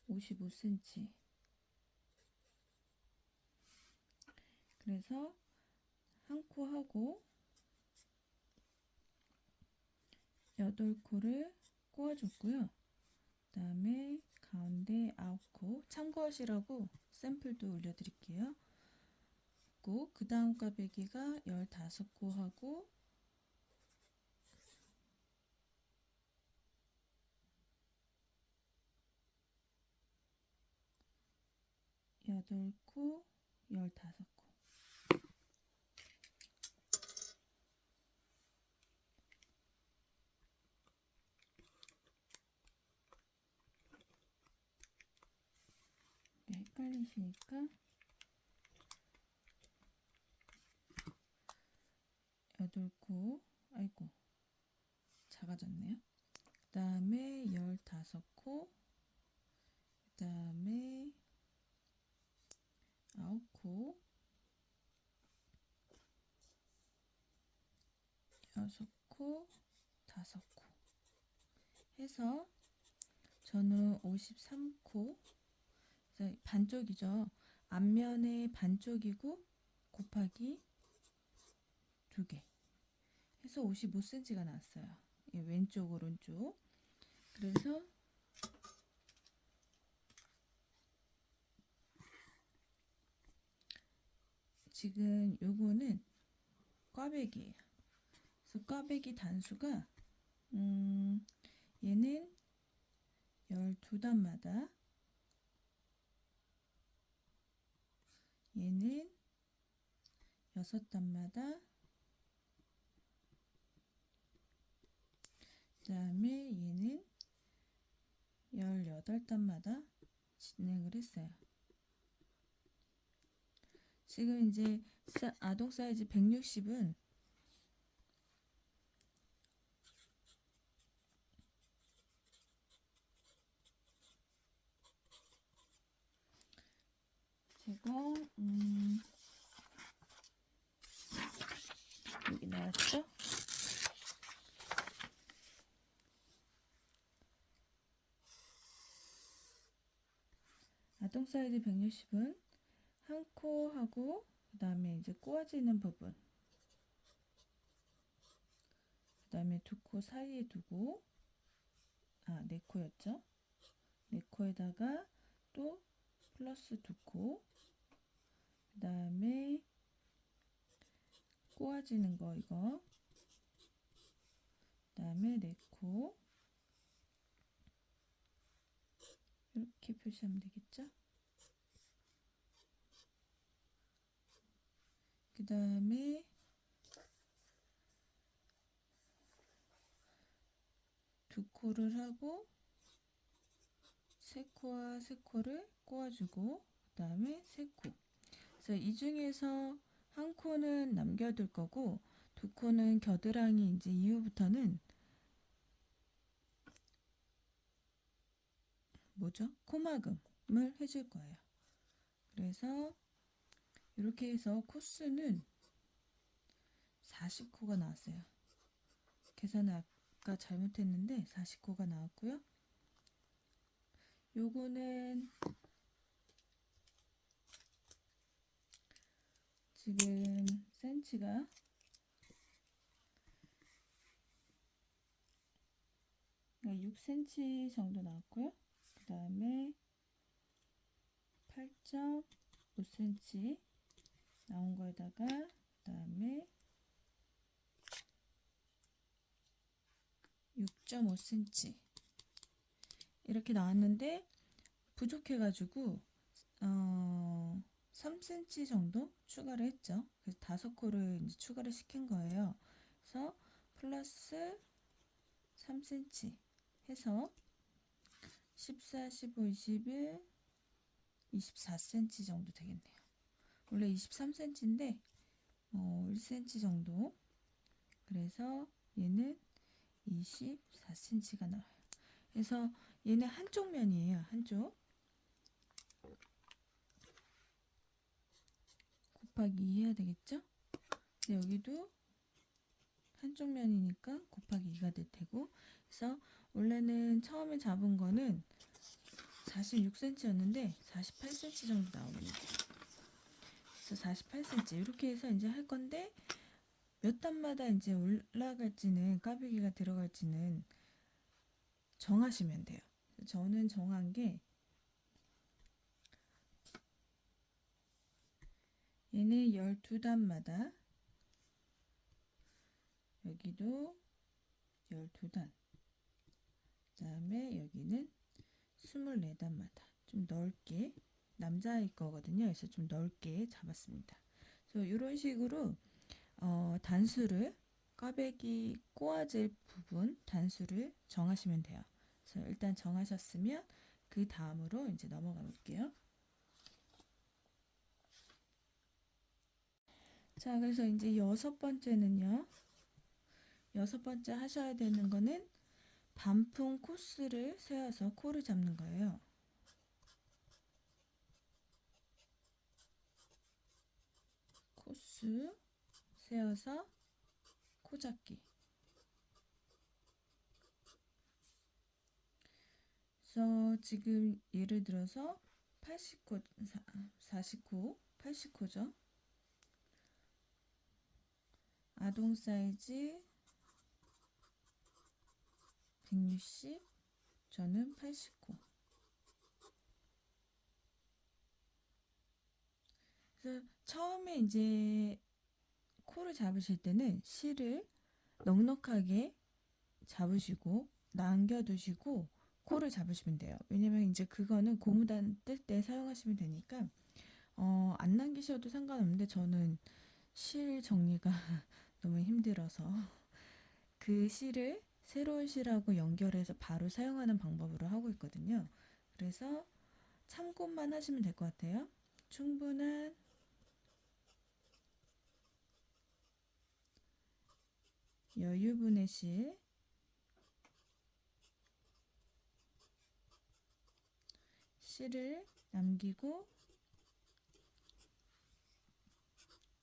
55cm. 그래서 한 코 하고 8코를 꼬아줬고요. 그 다음에 가운데 9코 참고하시라고 샘플도 올려드릴게요. 그 다음 꽈배기가 15코 하고 8코, 15코. 헷갈리시니까 8코, 아이고 작아졌네요. 그 다음에 15코, 그 다음에 9코, 6코, 5코 해서 저는 53코, 그래서 반쪽이죠. 앞면에 반쪽이고 곱하기 2개 해서 55cm가 나왔어요. 왼쪽 오른쪽. 그래서 지금 요거는 꽈배기예요. 그래서 꽈배기 단수가 얘는 12단마다, 얘는 6단마다, 그 다음에 얘는 18단마다 진행을 했어요. 지금 이제 아동 사이즈 160은 제가 여기 나왔죠? 아동 사이즈 160은 한 코 하고 그 다음에 이제 꼬아지는 부분, 그 다음에 2코 사이에 두고, 4코였죠? 4코에다가 또 플러스 2코, 그 다음에 꼬아지는 거 이거, 그 다음에 4코, 이렇게 표시하면 되겠죠? 그 다음에 2코를 하고 세 코와 세 코를 꼬아주고 그 다음에 세 코. 그래서 이 중에서 한 코는 남겨둘 거고 두 코는 겨드랑이 이제 이후부터는 뭐죠? 코막음을 해줄 거예요. 그래서 이렇게 해서 코스는 40코가 나왔어요. 계산을 아까 잘못했는데 40코가 나왔고요. 요거는 지금 센치가 6cm 정도 나왔고요. 그 다음에 8.5cm 나온 거에다가 그 다음에 6.5cm 이렇게 나왔는데 부족해가지고 3cm 정도 추가를 했죠. 그래서 5코를 이제 추가를 시킨 거예요. 그래서 플러스 3cm 해서 14, 15, 21, 24cm 정도 되겠네요. 원래 23cm인데 1cm 정도. 그래서 얘는 24cm가 나와요. 그래서 얘는 한쪽 면이에요. 한쪽. 곱하기 2 해야 되겠죠? 여기도 한쪽 면이니까 곱하기 2가 될 테고. 그래서 원래는 처음에 잡은 거는 46cm였는데 48cm 정도 나옵니다. 그래서 48cm 이렇게 해서 이제 할 건데 몇 단마다 이제 올라갈지는 까베기가 들어갈지는 정하시면 돼요. 저는 정한 게 얘는 12단마다 여기도 12단 그 다음에 여기는 24단마다 좀 넓게 남자의 거거든요. 그래서 좀 넓게 잡았습니다. 그래서 이런 식으로 단수를 꽈배기 꼬아질 부분 단수를 정하시면 돼요. 그래서 일단 정하셨으면 그 다음으로 이제 넘어가 볼게요. 자, 그래서 이제 6번째는요. 6번째 하셔야 되는 거는 반풍 코스를 세워서 코를 잡는 거예요. 코스 세워서 코 잡기. 그래서 지금 예를 들어서 80코, 40코, 80코죠. 아동 사이즈 160, 저는 80코. 그래서 처음에 이제 코를 잡으실 때는 실을 넉넉하게 잡으시고 남겨두시고 코를 잡으시면 돼요. 왜냐면 이제 그거는 고무단 뜰 때 사용하시면 되니까 안 남기셔도 상관없는데 저는 실 정리가 너무 힘들어서 그 실을 새로운 실하고 연결해서 바로 사용하는 방법으로 하고 있거든요. 그래서 참고만 하시면 될 것 같아요. 충분한 여유분의 실을 남기고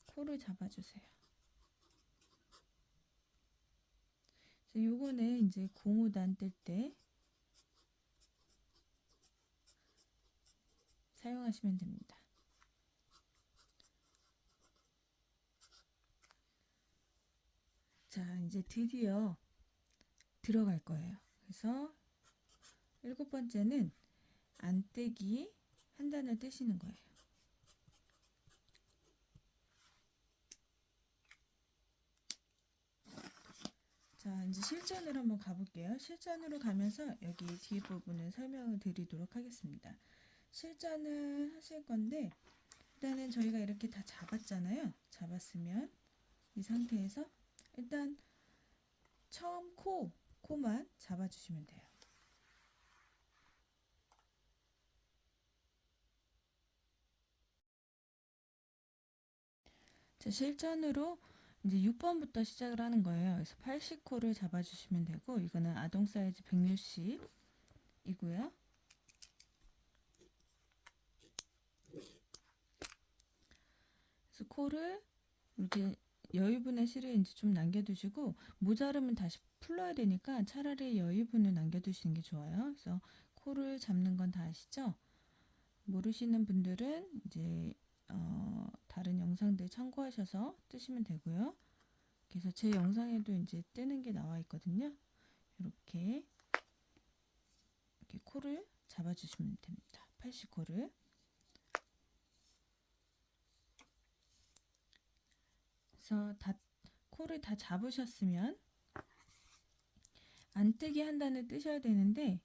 코를 잡아주세요. 요거는 이제 고무단 뜰 때 사용하시면 됩니다. 자, 이제 드디어 들어갈 거예요. 그래서 7번째는 안떼기 한 단을 떼시는 거예요. 자, 이제 실전으로 한번 가볼게요. 실전으로 가면서 여기 뒤에 부분을 설명을 드리도록 하겠습니다. 실전을 하실 건데 일단은 저희가 이렇게 다 잡았잖아요. 잡았으면 이 상태에서 일단 처음 코만 잡아주시면 돼요. 자, 실전으로 이제 6번부터 시작을 하는 거예요. 그래서 80코를 잡아주시면 되고, 이거는 아동 사이즈 160이고요. 그래서 코를 이렇게 여유분의 실을 이제 좀 남겨두시고, 모자르면 다시 풀러야 되니까 차라리 여유분을 남겨두시는 게 좋아요. 그래서 코를 잡는 건 다 아시죠? 모르시는 분들은 이제 다른 영상들 참고하셔서 뜨시면 되고요. 그래서 제 영상에도 이제 뜨는 게 나와 있거든요. 이렇게 코를 잡아주시면 됩니다. 80코를. 그래서 코를 다 잡으셨으면 안 뜨게 한 단을 뜨셔야 되는데,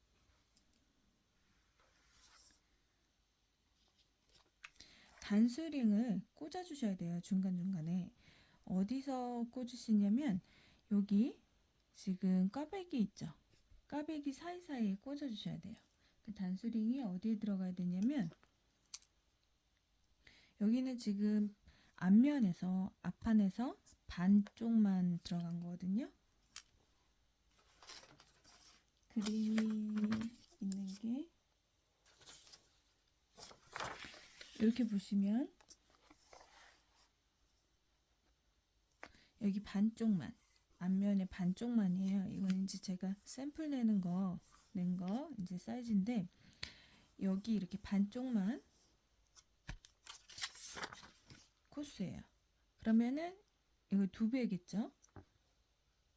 단수링을 꽂아주셔야 돼요. 중간중간에. 어디서 꽂으시냐면 여기 지금 꽈배기 있죠. 꽈배기 사이사이에 꽂아주셔야 돼요. 그 단수링이 어디에 들어가야 되냐면, 여기는 지금 앞면에서 앞판에서 반쪽만 들어간 거거든요. 그림이 있는 게 이렇게 보시면 여기 반쪽만, 앞면에 반쪽만이에요. 이건 이제 제가 샘플 낸 거 이제 사이즈인데, 여기 이렇게 반쪽만 코스예요. 그러면은 이거 2배겠죠?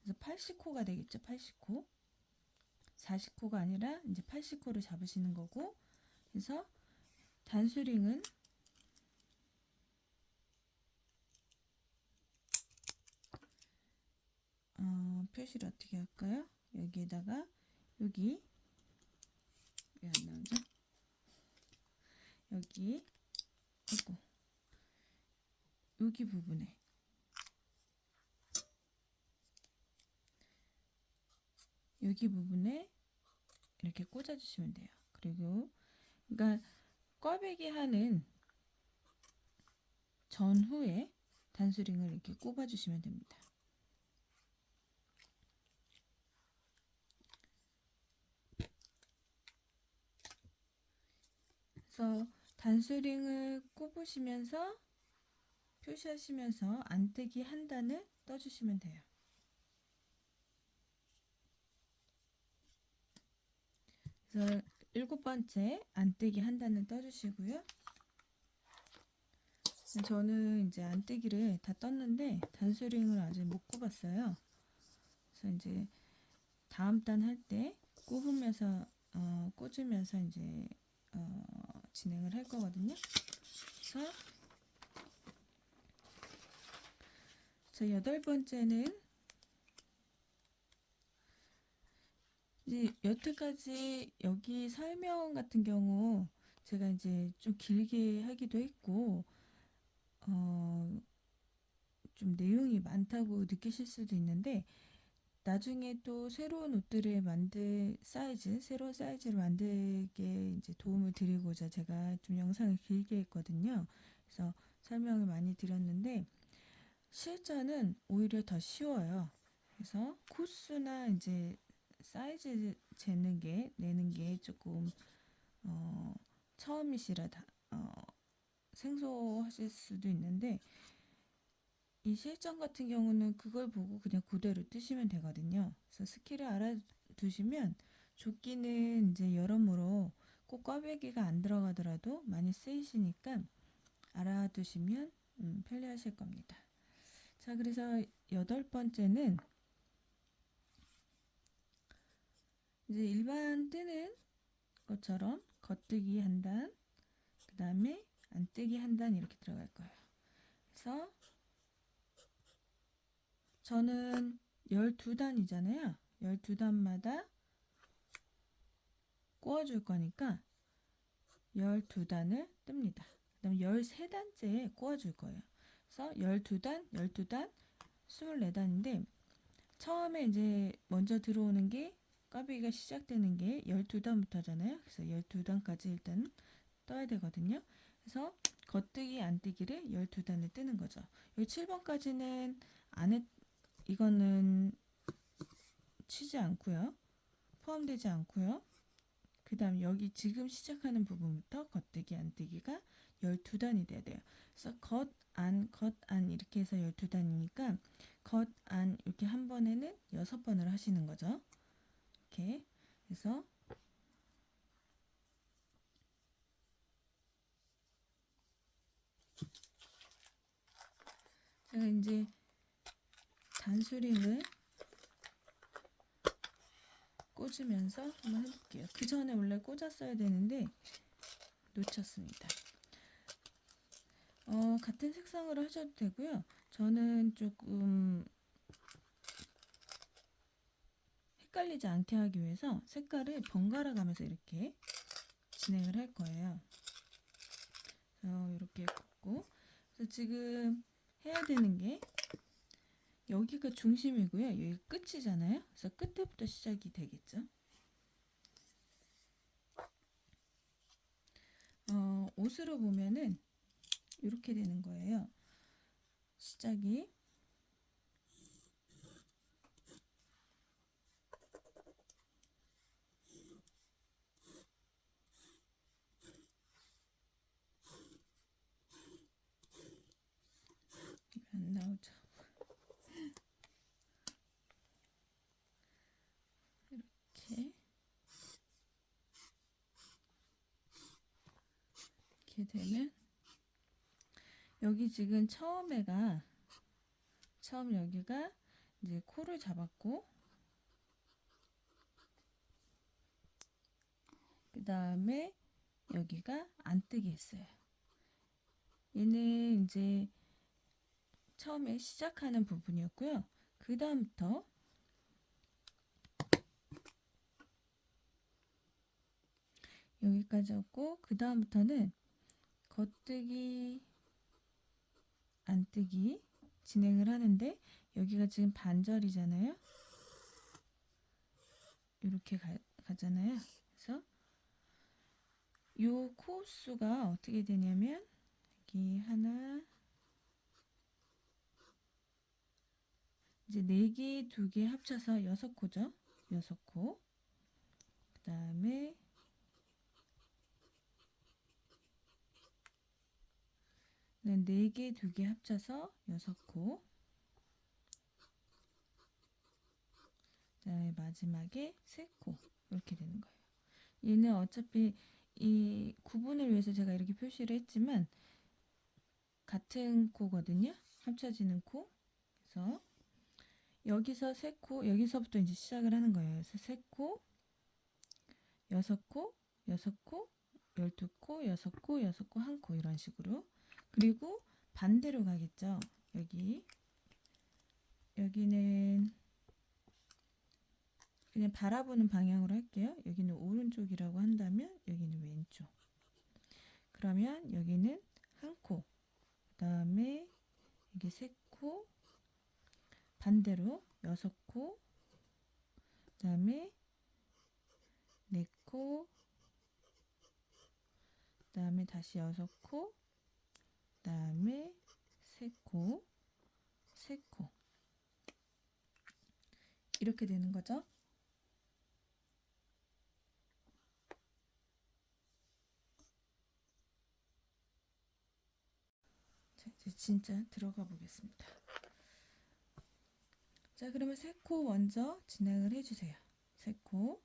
그래서 80코가 되겠죠. 80코. 40코가 아니라 이제 80코를 잡으시는 거고, 그래서 단수링은 표시를 어떻게 할까요? 여기에다가 여기 왜 안 나오죠? 여기 있고 여기 부분에 이렇게 꽂아주시면 돼요. 그리고 그러니까 꽈배기 하는 전후에 단수링을 이렇게 꼽아주시면 됩니다. 그래서 단수링을 꼽으시면서 표시하시면서 안뜨기 한 단을 떠주시면 돼요. 그래서 7번째 안뜨기 한 단을 떠주시고요. 저는 이제 안뜨기를 다 떴는데 단수링을 아직 못 꼽았어요. 그래서 이제 다음 단 할 때 꼽으면서 꽂으면서 이제 진행을 할 거거든요. 그래서 자, 8번째는 이제 여태까지 여기 설명 같은 경우 제가 이제 좀 길게 하기도 했고 좀 내용이 많다고 느끼실 수도 있는데, 나중에 또 새로운 옷들을 새로운 사이즈를 만들게 이제 도움을 드리고자 제가 좀 영상을 길게 했거든요. 그래서 설명을 많이 드렸는데, 실전은 오히려 더 쉬워요. 그래서 코스나 이제 사이즈 내는 게 조금 처음이시라 생소하실 수도 있는데, 이 실전 같은 경우는 그걸 보고 그냥 그대로 뜨시면 되거든요. 그래서 스킬을 알아두시면 조끼는 이제 여러모로 꼭 꽈배기가 안 들어가더라도 많이 쓰이시니까 알아두시면 편리하실 겁니다. 자, 그래서 8번째는 이제 일반 뜨는 것처럼 겉뜨기 한 단, 그 다음에 안뜨기 한 단 이렇게 들어갈 거예요. 그래서 저는 12단이잖아요. 12단마다 꼬아줄 거니까 12단을 뜹니다. 그 다음에 13단째에 꼬아줄 거예요. 그래서 12단, 12단, 24단인데, 처음에 이제 먼저 들어오는 게 꽈배기가 시작되는 게 12단부터잖아요. 그래서 12단까지 일단 떠야 되거든요. 그래서 겉뜨기 안뜨기를 12단을 뜨는 거죠. 이 7번까지는 안에 이거는 치지 않고요. 포함되지 않고요. 그 다음 여기 지금 시작하는 부분부터 겉뜨기 안뜨기가 12단이 돼야 돼요. 그래서 겉, 안 이렇게 해서 12단이니까 겉, 안 이렇게 한 번에는 6번을 하시는 거죠. 이렇게 그래서 제가 이제 단수링을 꽂으면서 한번 해볼게요. 그 전에 원래 꽂았어야 되는데 놓쳤습니다. 같은 색상으로 하셔도 되고요. 저는 조금 헷갈리지 않게 하기 위해서 색깔을 번갈아 가면서 이렇게 진행을 할 거예요. 그래서 이렇게 꽂고, 그래서 지금 해야 되는 게 여기가 중심이고요. 여기 끝이잖아요. 그래서 끝에부터 시작이 되겠죠. 옷으로 보면은 이렇게 되는 거예요. 시작이 안 나오죠. 이렇게 되면 여기 지금 처음 여기가 이제 코를 잡았고, 그 다음에 여기가 안뜨기 했어요. 얘는 이제 처음에 시작하는 부분이었고요. 그 다음부터 여기까지 했고, 그 다음부터는 겉뜨기 안뜨기 진행을 하는데, 여기가 지금 반절이잖아요. 이렇게 가잖아요. 그래서 요 코수가 어떻게 되냐면 여기 하나, 이제 4개, 2개 합쳐서 6코죠. 6코. 그 다음에 4개, 2개 합쳐서 6코. 그 다음에 마지막에 3코. 이렇게 되는 거예요. 얘는 어차피 이 구분을 위해서 제가 이렇게 표시를 했지만 같은 코거든요. 합쳐지는 코. 그래서 여기서 3코, 여기서부터 이제 시작을 하는 거예요. 그래서 3코, 6코, 6코, 12코, 6코, 6코, 1코 이런 식으로. 그리고 반대로 가겠죠. 여기는 그냥 바라보는 방향으로 할게요. 여기는 오른쪽이라고 한다면 여기는 왼쪽. 그러면 여기는 1코, 그 다음에 여기 3코, 반대로 6코, 그 다음에 4코, 그 다음에 다시 6코, 그 다음에 3코, 3코. 이렇게 되는 거죠. 자, 이제 진짜 들어가 보겠습니다. 자, 그러면 3코 먼저 진행을 해주세요. 3코.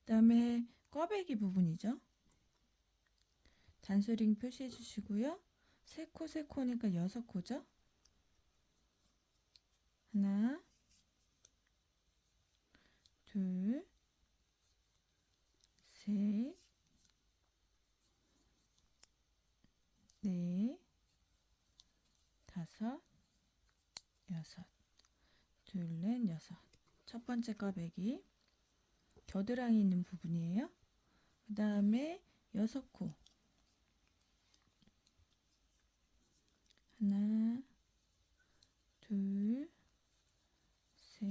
그 다음에 꽈배기 부분이죠. 단수링 표시해 주시고요. 3코, 3코니까 6코죠. 하나, 둘, 셋, 넷, 다섯, 여섯. 둘, 넷, 여섯. 첫 번째 꽈배기. 겨드랑이 있는 부분이에요. 그 다음에 6코. 하나, 둘, 셋,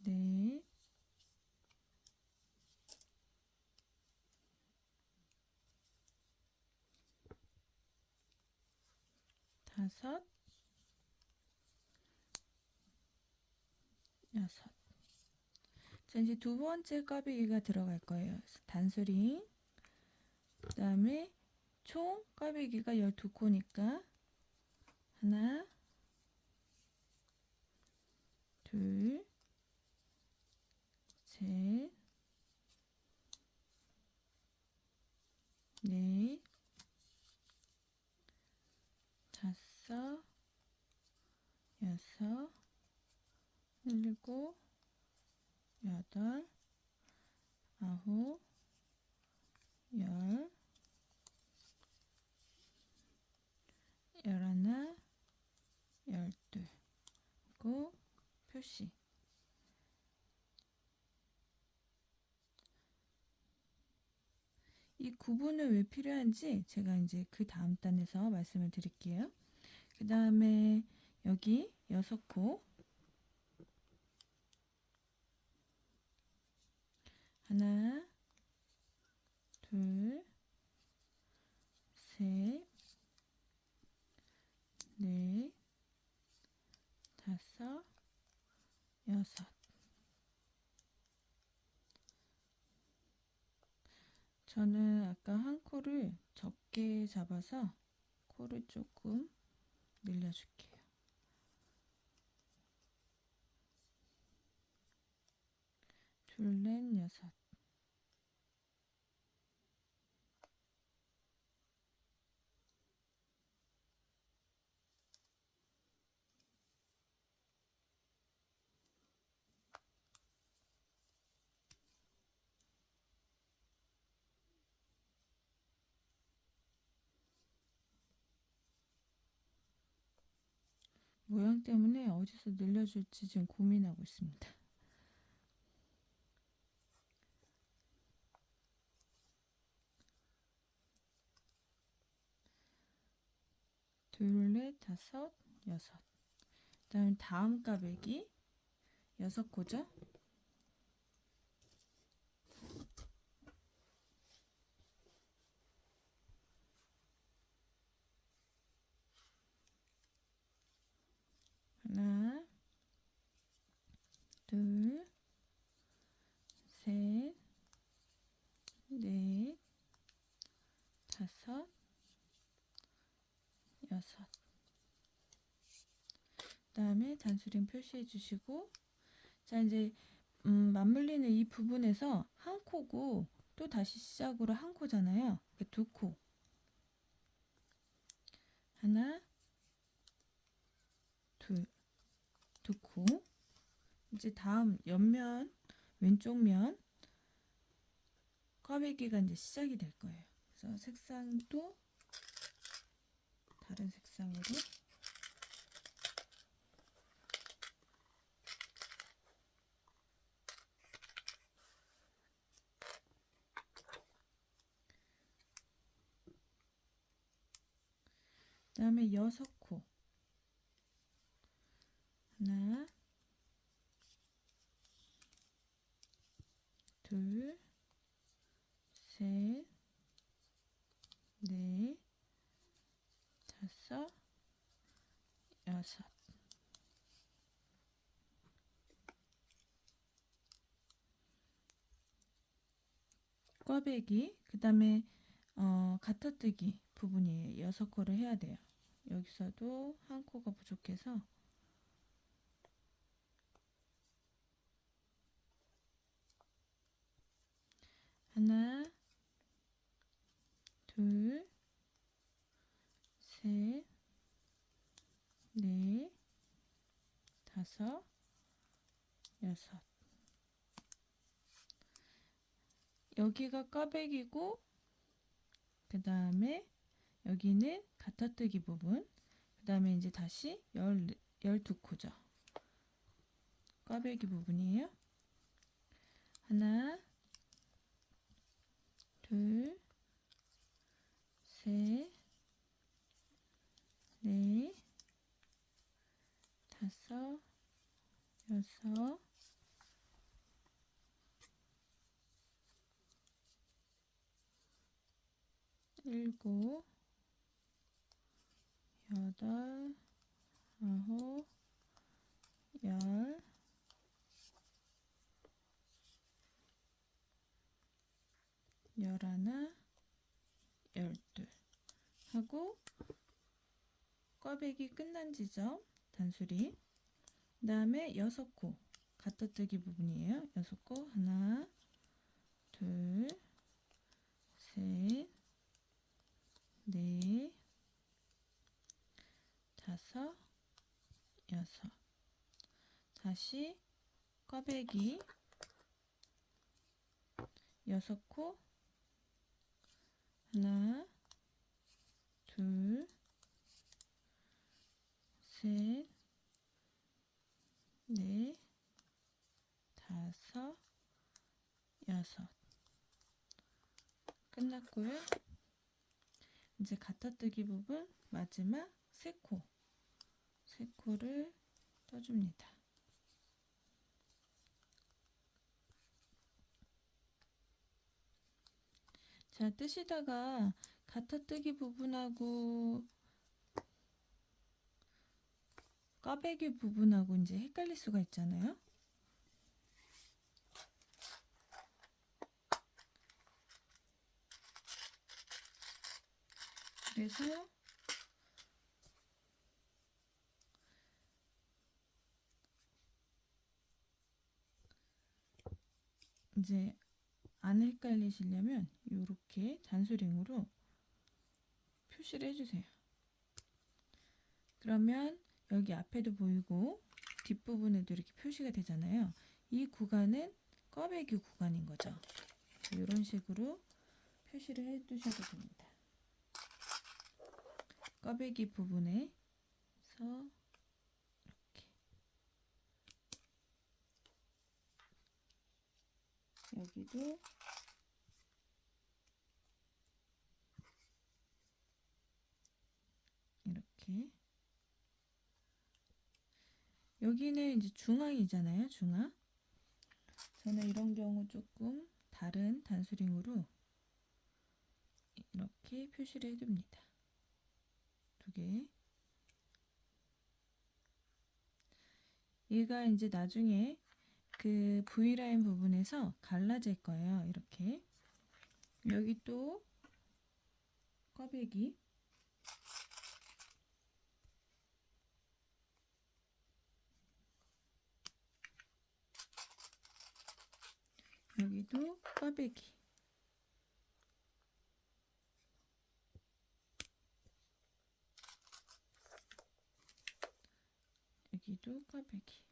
넷, 다섯, 여섯. 자, 이제 두 번째 꽈배기가 들어갈 거예요. 단수링. 그 다음에 총 꽈배기가 12코니까 하나, 둘, 셋, 넷, 다섯, 여섯, 일곱, 여덟, 아홉, 열, 열하나, 열둘. 그리고 표시. 이 구분은 왜 필요한지 제가 이제 그 다음 단에서 말씀을 드릴게요. 그 다음에 여기 6코. 하나, 둘, 셋, 넷, 다섯, 여섯. 저는 아까 한 코를 적게 잡아서 코를 조금 늘려줄게요. 둘, 넷, 여섯. 모양 때문에 어디서 늘려줄지 지금 고민하고 있습니다. 둘, 넷, 다섯, 여섯. 그다음에 다음 꽈배기 6코죠. 하나, 둘, 셋, 넷, 다섯, 여섯. 그 다음에 단수링 표시해 주시고, 자, 이제 맞물리는 이 부분에서 한 코고 또 다시 시작으로 한 코잖아요. 두 코. 하나, 둘, 두 코. 이제 다음 옆면, 왼쪽 면 꽈배기가 이제 시작이 될 거예요. 그래서 색상도 다른 색상으로 그 다음에 6코. 하나, 둘, 셋, 넷, 다섯, 여섯. 꽈배기, 그 다음에 가타뜨기 부분이에요. 6코를 해야 돼요. 여기서도 한 코가 부족해서 하나, 둘, 셋, 넷, 다섯, 여섯. 여기가 꽈배기고 그 다음에 여기는 가타뜨기 부분. 그 다음에 이제 다시 12코죠. 꽈배기 부분이에요. 하나, 둘, 셋, 넷, 다섯, 여섯, 일곱, 여덟, 아홉, 열, 열하나, 열둘 하고 꽈배기 끝난 지점 단수리, 그 다음에 6코 가터뜨기 부분이에요. 6코 하나, 둘, 셋, 넷, 다섯, 여섯. 다시 꽈배기 6코 하나, 둘, 셋, 넷, 다섯, 여섯. 끝났고요. 이제 가터뜨기 부분 마지막 3코, 3코를 떠줍니다. 자, 뜨시다가 가터뜨기 부분하고 꽈배기 부분하고 이제 헷갈릴 수가 있잖아요. 그래서 이제 안 헷갈리시려면 이렇게 단수링으로 표시를 해주세요. 그러면 여기 앞에도 보이고 뒷부분에도 이렇게 표시가 되잖아요. 이 구간은 꽈배기 구간인 거죠. 이런 식으로 표시를 해 두셔도 됩니다. 꽈배기 부분에서 이렇게, 여기도 이렇게, 여기는 이제 중앙이잖아요. 중앙. 저는 이런 경우 조금 다른 단수링으로 이렇게 표시를 해둡니다. 2개. 얘가 이제 나중에 그 V라인 부분에서 갈라질 거예요. 이렇게. 여기 또 꽈배기, 여기도 꽈배기, 여기도 꽈배기.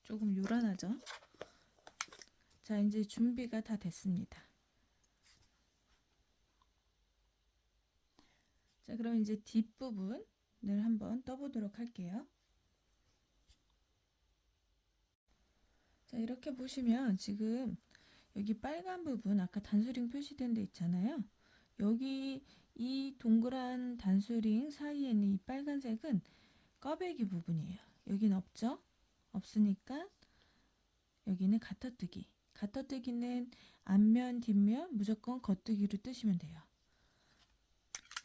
조금 요란하죠? 자, 이제 준비가 다 됐습니다. 자, 그럼 이제 뒷부분을 한번 떠보도록 할게요. 자, 이렇게 보시면 지금 여기 빨간 부분, 아까 단수링 표시된 데 있잖아요. 여기 이 동그란 단수링 사이에 있는 이 빨간색은 꽈배기 부분이에요. 여긴 없죠? 없으니까 여기는 가터뜨기. 가터뜨기는 앞면, 뒷면 무조건 겉뜨기로 뜨시면 돼요.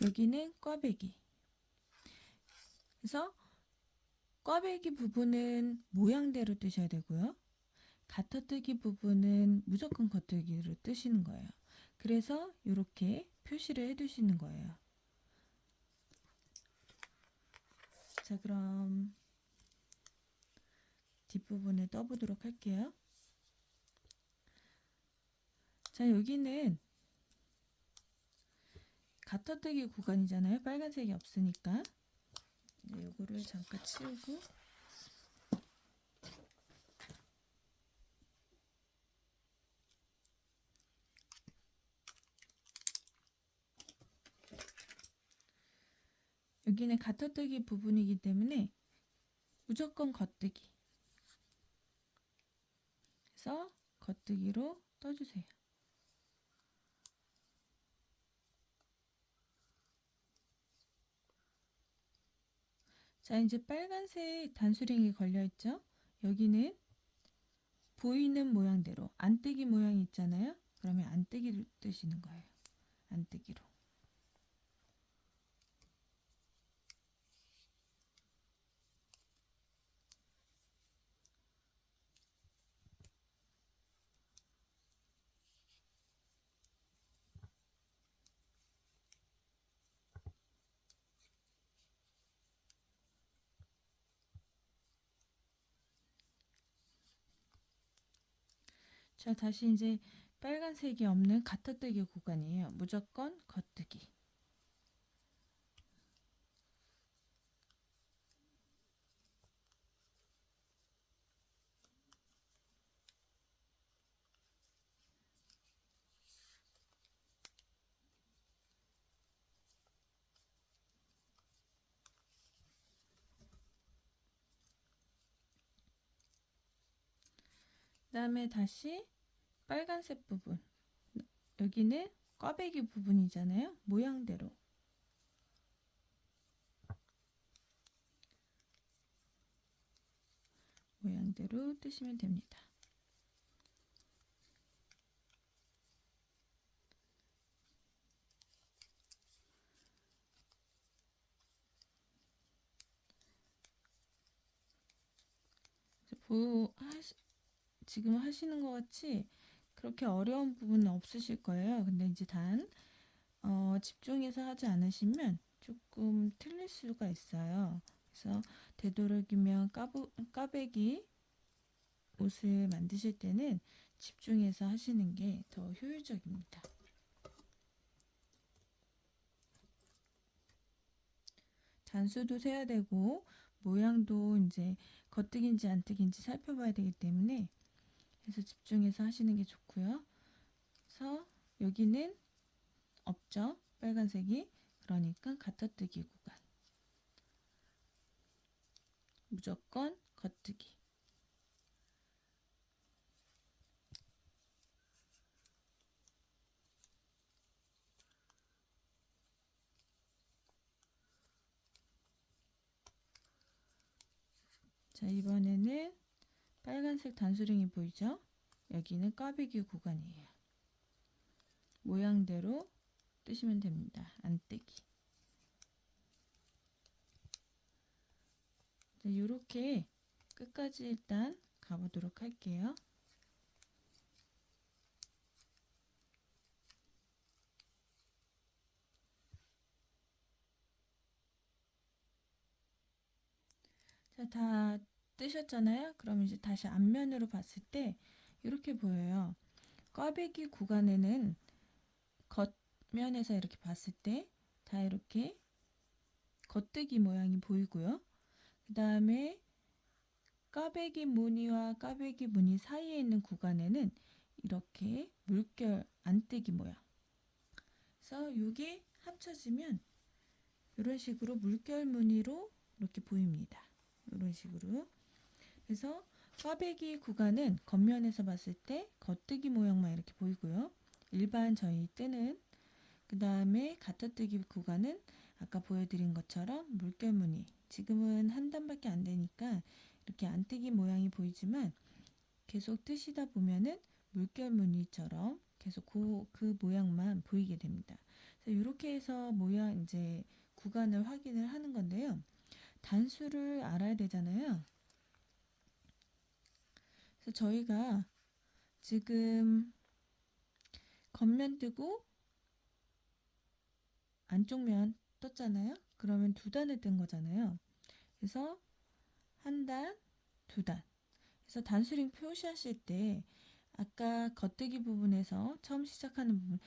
여기는 꽈배기. 그래서 꽈배기 부분은 모양대로 뜨셔야 되고요. 가터뜨기 부분은 무조건 겉뜨기로 뜨시는 거예요. 그래서 이렇게 표시를 해 두시는 거예요. 자, 그럼 뒷부분을 떠보도록 할게요. 자, 여기는 가터뜨기 구간이잖아요. 빨간색이 없으니까. 요거를 잠깐 치우고, 여기는 가터뜨기 부분이기 때문에 무조건 겉뜨기. 해서 겉뜨기로 떠주세요. 자, 이제 빨간색 단수링이 걸려있죠? 여기는 보이는 모양대로 안뜨기 모양이 있잖아요. 그러면 안뜨기를 뜨시는 거예요. 안뜨기로. 자, 다시 이제 빨간색이 없는 가타뜨기 구간이에요. 무조건 겉뜨기. 그 다음에 다시 빨간색 부분. 여기는 꽈배기 부분이잖아요. 모양대로. 모양대로 뜨시면 됩니다. 지금 하시는 것 같이 그렇게 어려운 부분은 없으실 거예요. 근데 이제 집중해서 하지 않으시면 조금 틀릴 수가 있어요. 그래서 되도록이면 까베기 옷을 만드실 때는 집중해서 하시는 게 더 효율적입니다. 단수도 세야 되고 모양도 이제 겉뜨기인지 안뜨기인지 살펴봐야 되기 때문에 그래서 집중해서 하시는 게 좋고요. 그래서 여기는 없죠. 빨간색이. 그러니까 가타뜨기 구간. 무조건 겉뜨기. 자, 이번에는 빨간색 단수링이 보이죠? 여기는 꽈배기 구간이에요. 모양대로 뜨시면 됩니다. 안뜨기. 이렇게 끝까지 일단 가보도록 할게요. 자, 다 뜨셨잖아요. 그럼 이제 다시 앞면으로 봤을 때 이렇게 보여요. 꽈배기 구간에는 겉면에서 이렇게 봤을 때 다 이렇게 겉뜨기 모양이 보이고요. 그 다음에 꽈배기 무늬와 꽈배기 무늬 사이에 있는 구간에는 이렇게 물결 안뜨기 모양. 그래서 이게 합쳐지면 이런 식으로 물결 무늬로 이렇게 보입니다. 이런 식으로. 그래서 꽈배기 구간은 겉면에서 봤을 때 겉뜨기 모양만 이렇게 보이고요. 일반 저희 뜨는 그 다음에 가타뜨기 구간은 아까 보여드린 것처럼 물결 무늬. 지금은 한 단밖에 안 되니까 이렇게 안뜨기 모양이 보이지만 계속 뜨시다 보면은 물결 무늬처럼 계속 그 모양만 보이게 됩니다. 그래서 이렇게 해서 모양 이제 구간을 확인을 하는 건데요. 단수를 알아야 되잖아요. 그래서 저희가 지금 겉면 뜨고 안쪽 면 떴잖아요. 그러면 두 단을 뜬 거잖아요. 그래서 한 단, 두 단. 그래서 단수링 표시하실 때 아까 겉뜨기 부분에서 처음 시작하는 부분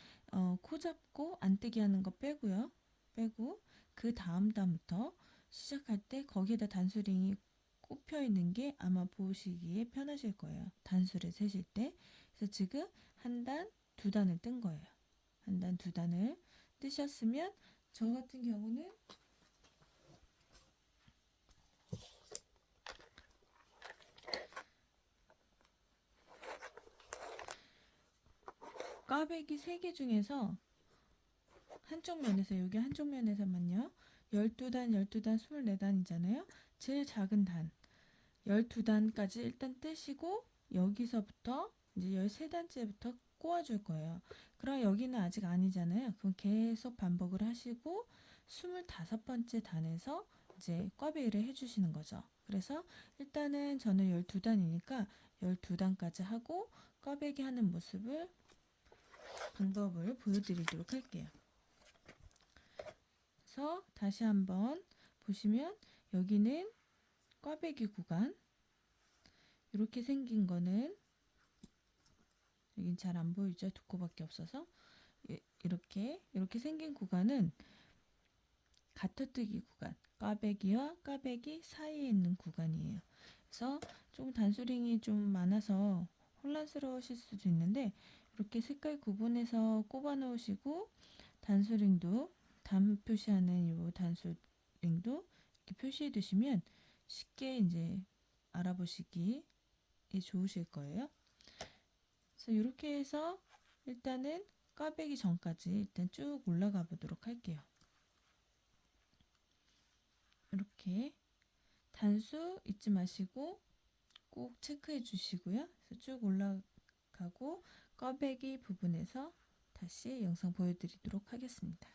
코 잡고 안뜨기 하는 거 빼고요. 빼고 그 다음 단부터 시작할 때 거기에다 단수링이 꼽혀 있는 게 아마 보시기에 편하실 거예요. 단수를 세실 때. 그래서 지금 한 단, 두 단을 뜬 거예요. 한 단, 두 단을 뜨셨으면 저 같은 경우는 꽈배기 3개 중에서 한쪽 면에서, 여기 한쪽 면에서만요. 12단, 12단, 24단이잖아요. 제일 작은 단 12단까지 일단 뜨시고 여기서부터 이제 13단째부터 꼬아줄 거예요. 그럼 여기는 아직 아니잖아요. 그럼 계속 반복을 하시고 25번째 단에서 이제 꽈배기를 해주시는 거죠. 그래서 일단은 저는 12단이니까 12단까지 하고 꽈배기 하는 모습을, 방법을 보여드리도록 할게요. 그래서 다시 한번 보시면 여기는 꽈배기 구간, 이렇게 생긴 거는, 여긴 잘 안 보이죠? 두꺼밖에 없어서. 이렇게 생긴 구간은 가터뜨기 구간, 꽈배기와 꽈배기 사이에 있는 구간이에요. 그래서 좀 단수링이 좀 많아서 혼란스러우실 수도 있는데, 이렇게 색깔 구분해서 꼽아 놓으시고, 단수링도, 단 표시하는 요 단수링도 이렇게 표시해 두시면 쉽게 이제 알아보시기 좋으실 거예요. 그래서 이렇게 해서 일단은 꽈배기 전까지 일단 쭉 올라가 보도록 할게요. 이렇게 단수 잊지 마시고 꼭 체크해 주시고요. 그래서 쭉 올라가고 꽈배기 부분에서 다시 영상 보여드리도록 하겠습니다.